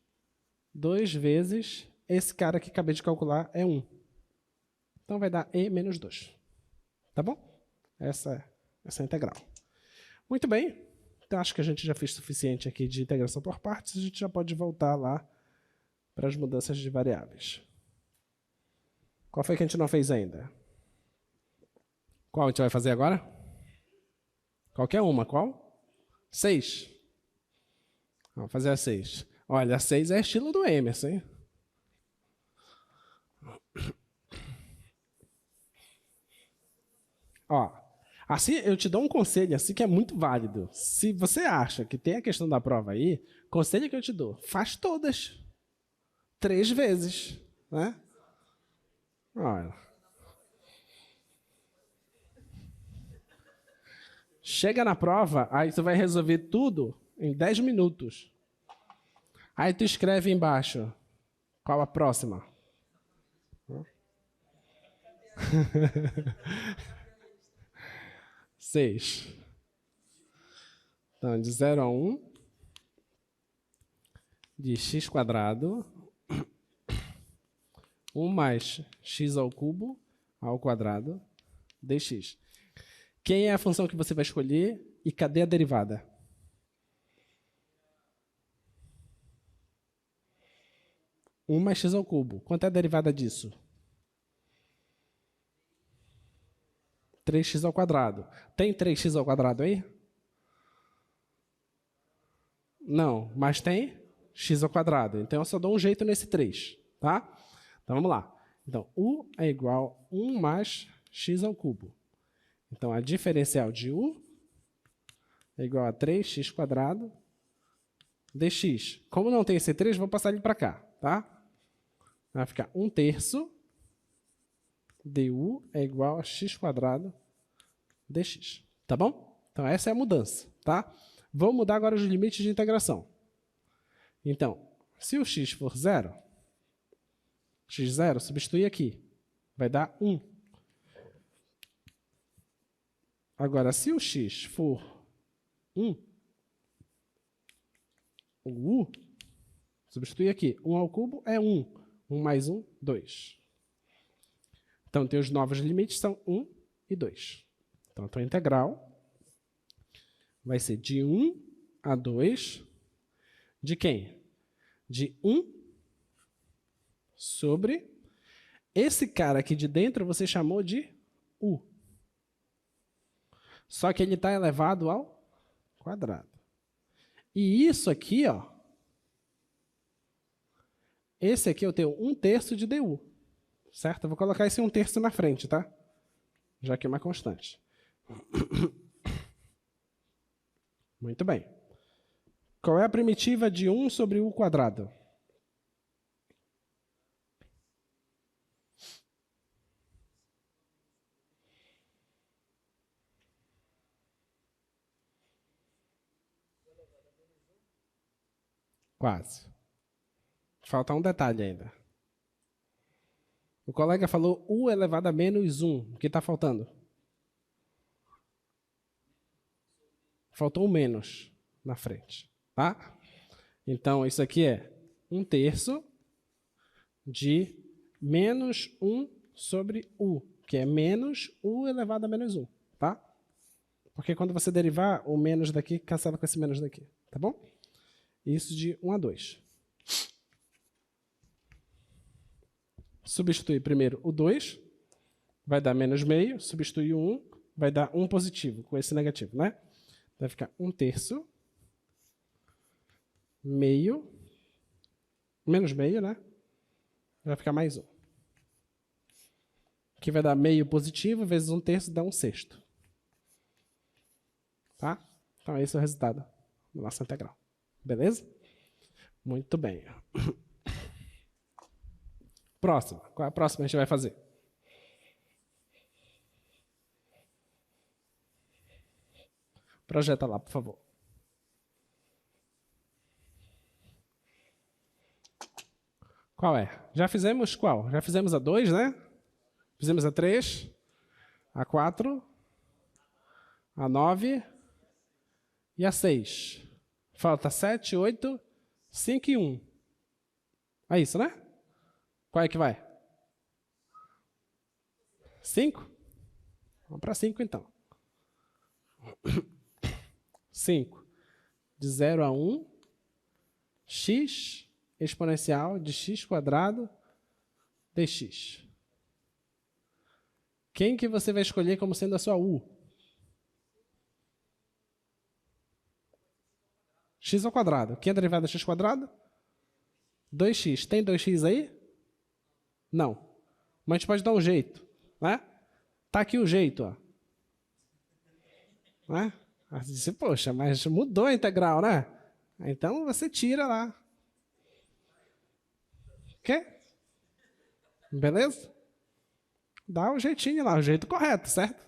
[SPEAKER 1] 2 vezes esse cara que acabei de calcular é 1. Então, vai dar e menos 2. Tá bom? Essa é a integral. Muito bem. Então, acho que a gente já fez suficiente aqui de integração por partes. A gente já pode voltar lá para as mudanças de variáveis. Qual foi que a gente não fez ainda? Qual a gente vai fazer agora? Qualquer uma. Qual? 6. Vamos fazer a 6. Olha, a 6 é estilo do Emerson, hein? Ó, assim, eu te dou um conselho assim que é muito válido. Se você acha que tem a questão da prova aí, conselho que eu te dou, faz todas. 3 vezes, né? Olha. Chega na prova, aí tu vai resolver tudo em 10 minutos. Aí tu escreve embaixo, qual a próxima? 6. Então, de 0 a 1, de x quadrado, 1 mais x ao cubo, ao quadrado, dx. Quem é a função que você vai escolher e cadê a derivada? Um mais x ao cubo. Quanto é a derivada disso? 3x ao quadrado. Tem 3x ao quadrado aí? Não, mas tem x ao quadrado. Então, eu só dou um jeito nesse 3. Tá? Então, vamos lá. Então, u é igual a 1 mais x ao cubo. Então, a diferencial de u é igual a 3x quadrado dx. Como não tem esse 3, vou passar ele para cá. Tá? Vai ficar 1/3 du é igual a x quadrado dx. Tá bom? Então, essa é a mudança. Tá? Vou mudar agora os limites de integração. Então, se o x for 0, x0, substituir aqui. Vai dar 1. Agora, se o x for 1, o u, substituir aqui. 1 ao cubo é 1. 1 mais 1, 2. Então, tem os novos limites, são 1 e 2. Então, a tua integral vai ser de 1 a 2 de quem? De 1 sobre esse cara aqui de dentro você chamou de u. Só que ele está elevado ao quadrado. E isso aqui, ó, esse aqui eu tenho 1/3 de du. Certo? Eu vou colocar esse 1/3 na frente, tá? Já que é uma constante. Muito bem. Qual é a primitiva de 1 sobre u quadrado? Quase. Falta um detalhe ainda. O colega falou u elevado a menos 1. O que está faltando? Faltou um menos na frente. Tá? Então, isso aqui é 1/3 de menos 1 sobre u, que é menos u elevado a menos 1. Tá? Porque quando você derivar, o menos daqui cancela com esse menos daqui. Tá bom? Isso de 1 a 2. Substituir primeiro o 2, vai dar menos meio. Substituir o 1, vai dar 1 positivo, com esse negativo, né? Vai ficar 1/3, meio, menos meio, né? Vai ficar mais 1. Que vai dar meio positivo, vezes 1/3 dá 1/6. Tá? Então, esse é o resultado da nossa integral. Beleza? Muito bem. Próxima. Qual é a próxima que a gente vai fazer? Projeta lá, por favor. Qual é? Já fizemos qual? Já fizemos a 2, né? Fizemos a 3, a 4, a 9 e a 6. Falta 7, 8, 5 e 1. É isso, né? Qual é que vai? 5? Vamos para 5, então. 5. De 0 a 1, x exponencial de x² dx. Quem que você vai escolher como sendo a sua u? X ao quadrado. Quem é a derivada de x²? 2x. Tem 2x aí? Não. Mas a gente pode dar um jeito, né? Tá aqui o jeito, ó. Né? Aí você disse, poxa, mas mudou a integral, né? Então você tira lá. Quê? Beleza? Dá um jeitinho lá, o jeito correto, certo?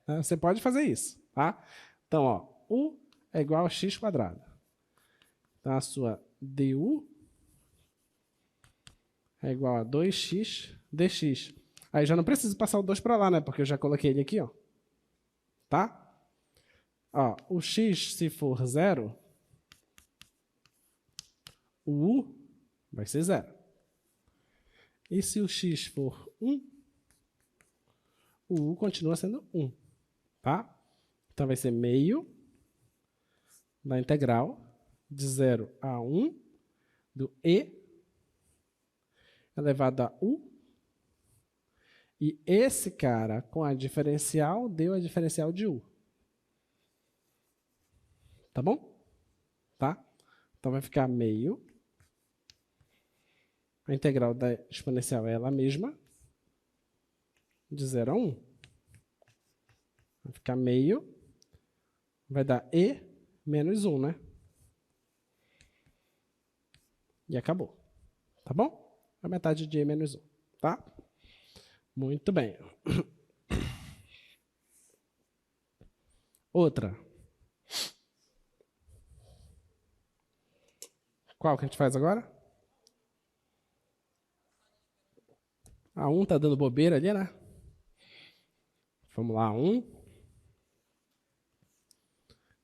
[SPEAKER 1] Você pode fazer isso, tá? Então, ó, u é igual a x². Então, a sua du é igual a 2x dx. Aí já não preciso passar o 2 para lá, né? Porque eu já coloquei ele aqui, ó. Tá? Ó, o x, se for 0, o u vai ser 0. E se o x for 1, o u continua sendo 1. Tá? Então, vai ser meio da integral de 0 a 1 do e elevado a u. E esse cara, com a diferencial, deu a diferencial de u. Tá bom? Tá? Então, vai ficar meio. A integral da exponencial é ela mesma, de 0 a 1. Vai ficar meio. Vai dar e menos 1, né? E acabou. Tá bom? A metade de e menos 1. Tá? Muito bem. Outra. Qual que a gente faz agora? A 1 tá dando bobeira ali, né? Vamos lá, 1.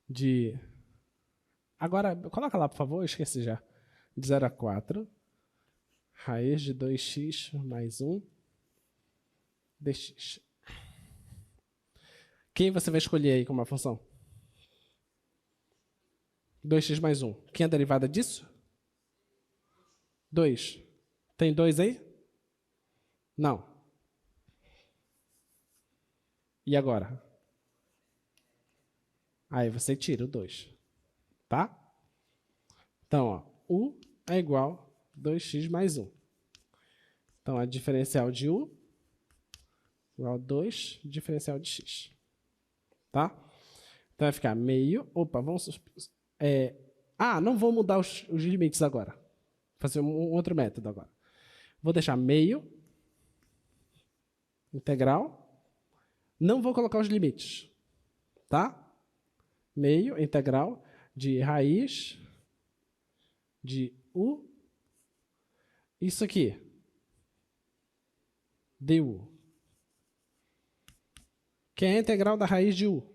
[SPEAKER 1] De... Agora, coloca lá, por favor, eu esqueci já. De 0 a 4. Raiz de 2x mais 1 dx. Quem você vai escolher aí como uma função? 2x mais 1. Quem é a derivada disso? 2. Tem 2 aí? Não. E agora? Aí você tira o 2. Tá? Então, ó, u é igual a 2x mais 1. Então, a diferencial de u igual a 2 diferencial de x. Tá? Então, vai ficar meio... Opa, vamos... não vou mudar os limites agora. Vou fazer um outro método agora. Vou deixar meio, integral. Não vou colocar os limites. Tá? Meio, integral de raiz de U. Isso aqui, du. Que é a integral da raiz de U.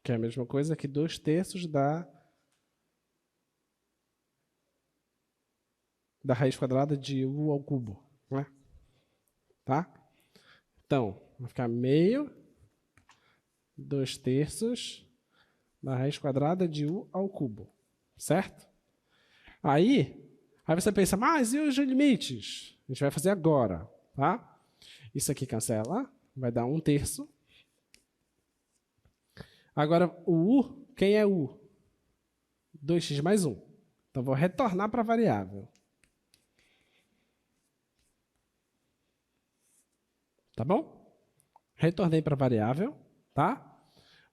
[SPEAKER 1] Que é a mesma coisa que 2/3 da raiz quadrada de U ao cubo. Né? Tá? Então, vai ficar meio 2/3 da raiz quadrada de U ao cubo. Certo? Aí você pensa, mas e os limites? A gente vai fazer agora. Tá? Isso aqui cancela, vai dar 1/3. Agora, o U, quem é U? 2x mais 1. Então, vou retornar para a variável. Tá bom? Retornei para a variável, tá?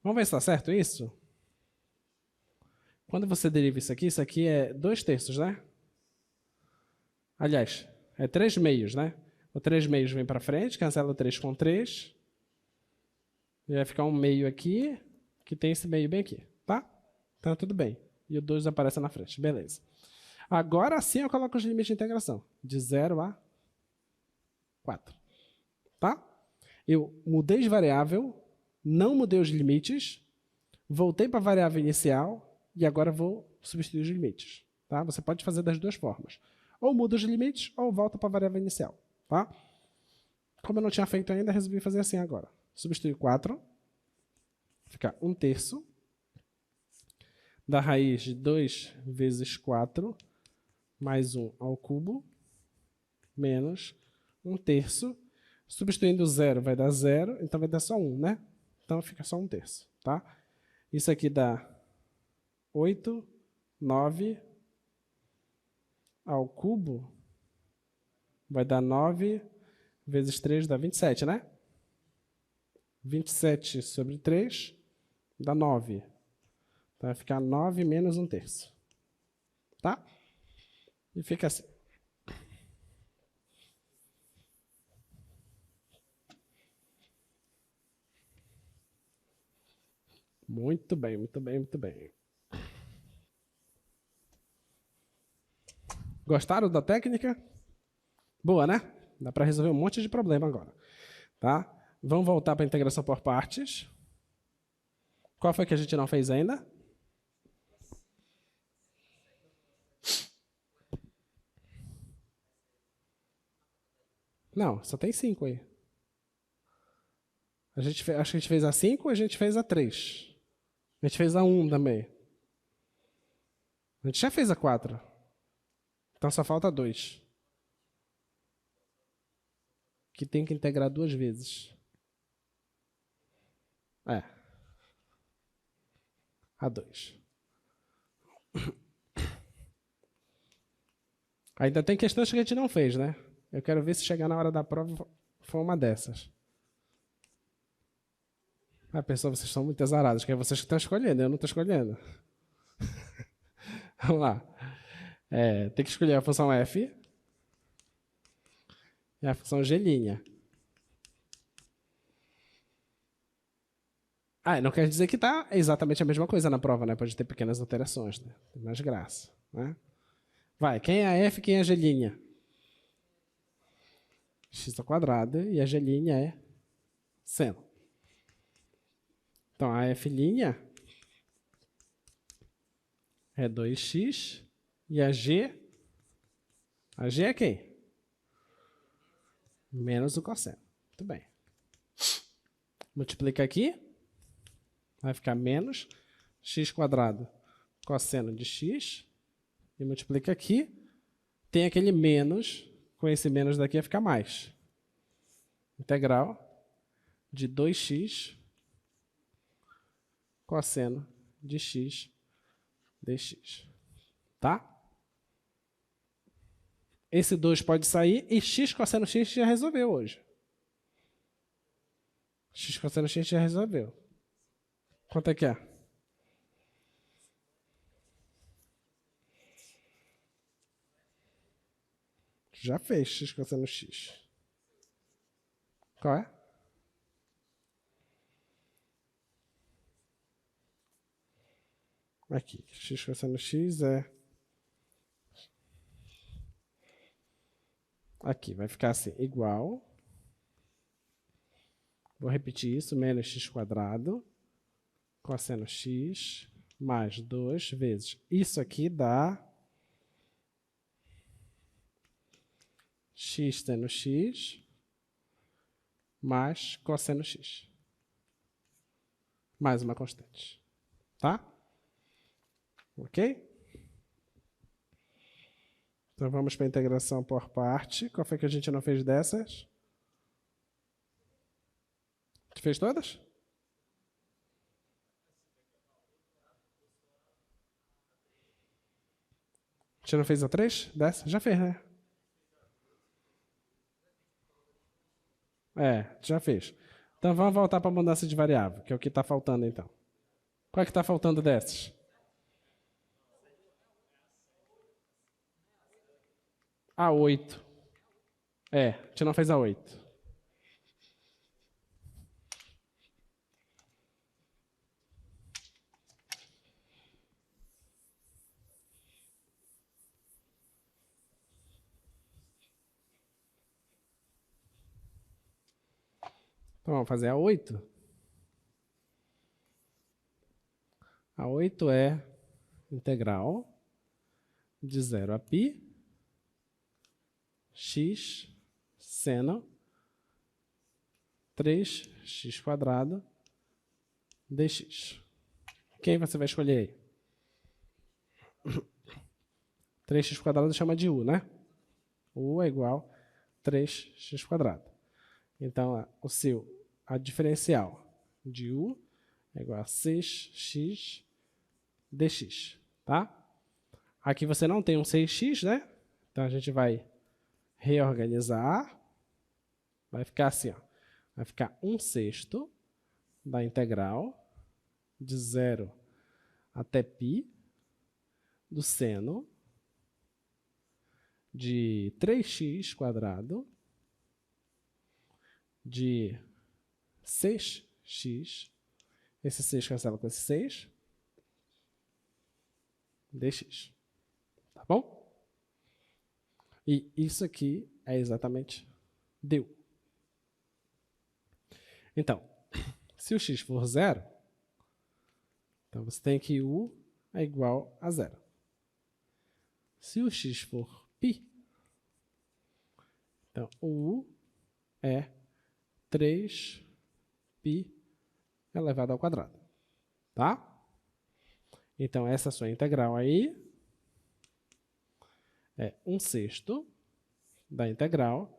[SPEAKER 1] Vamos ver se está certo isso? Quando você deriva isso aqui é 2/3, né? Aliás, é 3/2, né? O 3/2 vem para frente, cancela o 3 com 3. E vai ficar um meio aqui, que tem esse meio bem aqui, tá? Então, tudo bem. E o 2 aparece na frente, beleza. Agora sim eu coloco os limites de integração, de 0 a 4. Tá? Eu mudei de variável, não mudei os limites, voltei para a variável inicial e agora vou substituir os limites. Tá? Você pode fazer das duas formas. Ou muda os limites ou volta para a variável inicial. Tá? Como eu não tinha feito ainda, resolvi fazer assim agora. Substituir 4, fica 1/3 da raiz de 2 vezes 4 mais 1 ao cubo, menos 1/3. Substituindo 0 vai dar 0, então vai dar só 1, né? Então fica só 1/3, tá? Isso aqui dá 8, 9 ao cubo, vai dar 9 vezes 3 dá 27, né? 27 sobre 3 dá 9. Então vai ficar 9 menos 1/3. Tá? E fica assim. Muito bem, muito bem, muito bem. Gostaram da técnica? Boa, né? Dá para resolver um monte de problema agora. Tá? Vamos voltar para a integração por partes. Qual foi que a gente não fez ainda? Não, só tem 5 aí. Acho que a gente fez a 5 e a gente fez a 3. A gente fez a 1 também. A gente já fez a 4. Então só falta 2. Que tem que integrar 2 vezes. É. A 2. Ainda tem questões que a gente não fez, né? Eu quero ver se chegar na hora da prova for uma dessas. Ah, pessoal, vocês são muito azarados, que é vocês que estão escolhendo, eu não estou escolhendo. Vamos lá. Tem que escolher a função f e a função g'. Não quer dizer que está exatamente a mesma coisa na prova, né? Pode ter pequenas alterações, né? Tem mais graça, né? Vai, quem é a f, quem é a g'? X² e a g' é seno. Então, a f' é 2x e a g é quem? Menos o cosseno. Muito bem. Multiplica aqui, vai ficar menos x² cosseno de x, e multiplica aqui, tem aquele menos, com esse menos daqui vai ficar mais. Integral de 2x cosseno de x dx. Tá? Esse 2 pode sair e x cosseno x já resolveu hoje. X cosseno x já resolveu. Quanto é que é? Já fez x cosseno x. Qual é? Aqui, x cosseno x é... Aqui, vai ficar assim, igual... Vou repetir isso, menos x quadrado, cosseno x, mais 2 vezes. Isso aqui dá x seno x, mais cosseno x. Mais uma constante. Tá? Ok? Então vamos para a integração por parte. Qual foi que a gente não fez dessas? Tu fez todas? A gente não fez a 3 dessa? Já fez, né? Já fez. Então vamos voltar para a mudança de variável, que é o que está faltando então. Qual é que está faltando dessas? A 8. A gente não fez a 8. Então vamos fazer a 8. A 8 é integral de 0 a π x seno 3x² dx. Quem você vai escolher aí? 3x² chama de u, né? U é igual a 3x². Então, a diferencial de u é igual a 6x dx, tá? Aqui você não tem um 6x, né? Então, a gente vai reorganizar. Vai ficar assim, ó. Vai ficar 1/6 da integral de 0 até π do seno de 3x² de 6x, esse 6 cancela com esse 6, dx. Tá bom? E isso aqui é exatamente du. Então, se o x for 0, então você tem que u é igual a 0. Se o x for π, então o u é 3π elevado ao quadrado. Tá? Então, essa sua integral aí é 1/6 da integral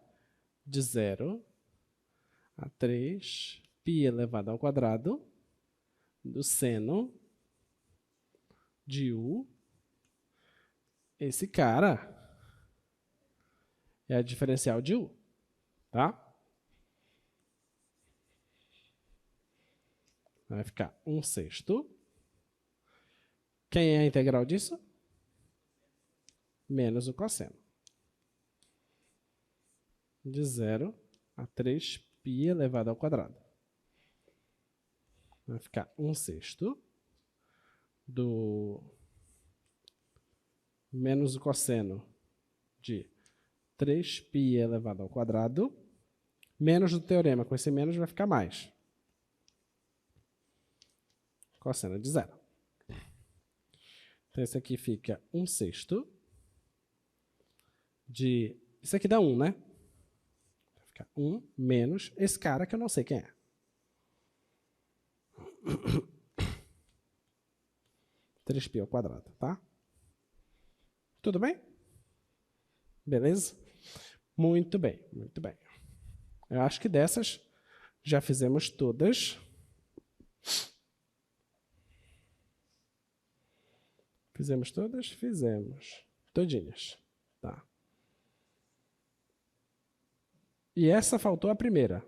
[SPEAKER 1] de 0 a 3π elevado ao quadrado do seno de u. Esse cara é a diferencial de u, tá? Vai ficar 1/6. Quem é a integral disso? Menos o cosseno. De 0 a 3π elevado ao quadrado. Vai ficar 1/6 do menos o cosseno de 3π elevado ao quadrado, menos do teorema. Com esse menos vai ficar mais. Cosseno de 0. Então, esse aqui fica 1/6 de... Isso aqui dá 1, né? Vai ficar 1 menos esse cara que eu não sei quem é. Três π ao quadrado, tá? Tudo bem? Beleza? Muito bem, muito bem. Eu acho que dessas já fizemos todas. Fizemos todas? Fizemos. Todinhas. Tá. E essa faltou a primeira.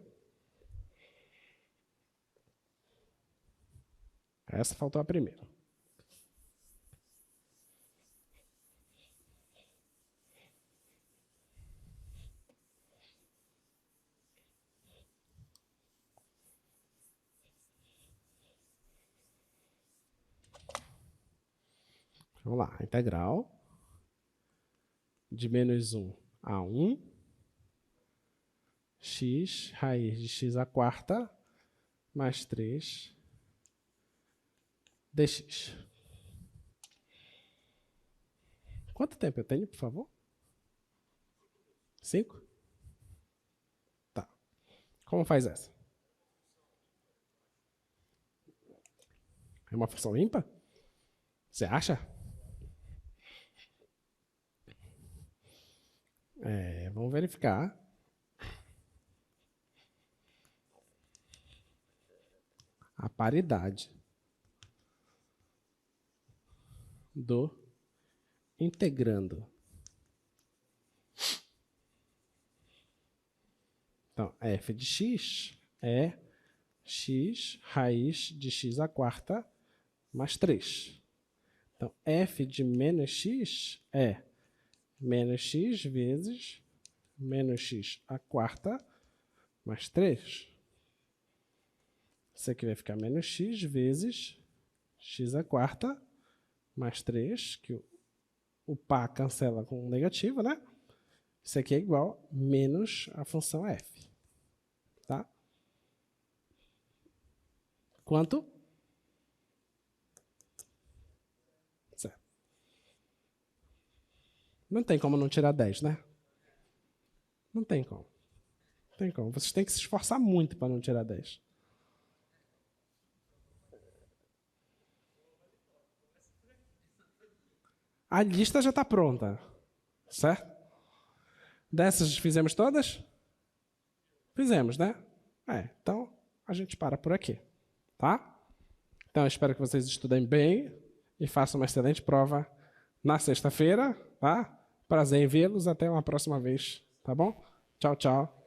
[SPEAKER 1] Essa faltou a primeira. Vamos lá, integral de menos 1 a 1, x raiz de x à quarta mais 3 dx. Quanto tempo eu tenho, por favor? 5? Tá. Como faz essa? É uma função ímpar? Você acha? Vamos verificar. A paridade do integrando. Então, f de x é x raiz de x à quarta mais 3. Então, f de menos x é menos x vezes menos x à quarta mais 3. Isso aqui vai ficar menos x vezes x à quarta mais 3, que o par cancela com o negativo, né? Isso aqui é igual a menos a função f. Tá? Quanto? Certo. Não tem como não tirar 10, né? Não tem como. Não tem como. Vocês têm que se esforçar muito para não tirar 10. A lista já está pronta, certo? Dessas fizemos todas? Fizemos, né? Então, a gente para por aqui, tá? Então, eu espero que vocês estudem bem e façam uma excelente prova na sexta-feira, tá? Prazer em vê-los, até uma próxima vez, tá bom? Tchau, tchau.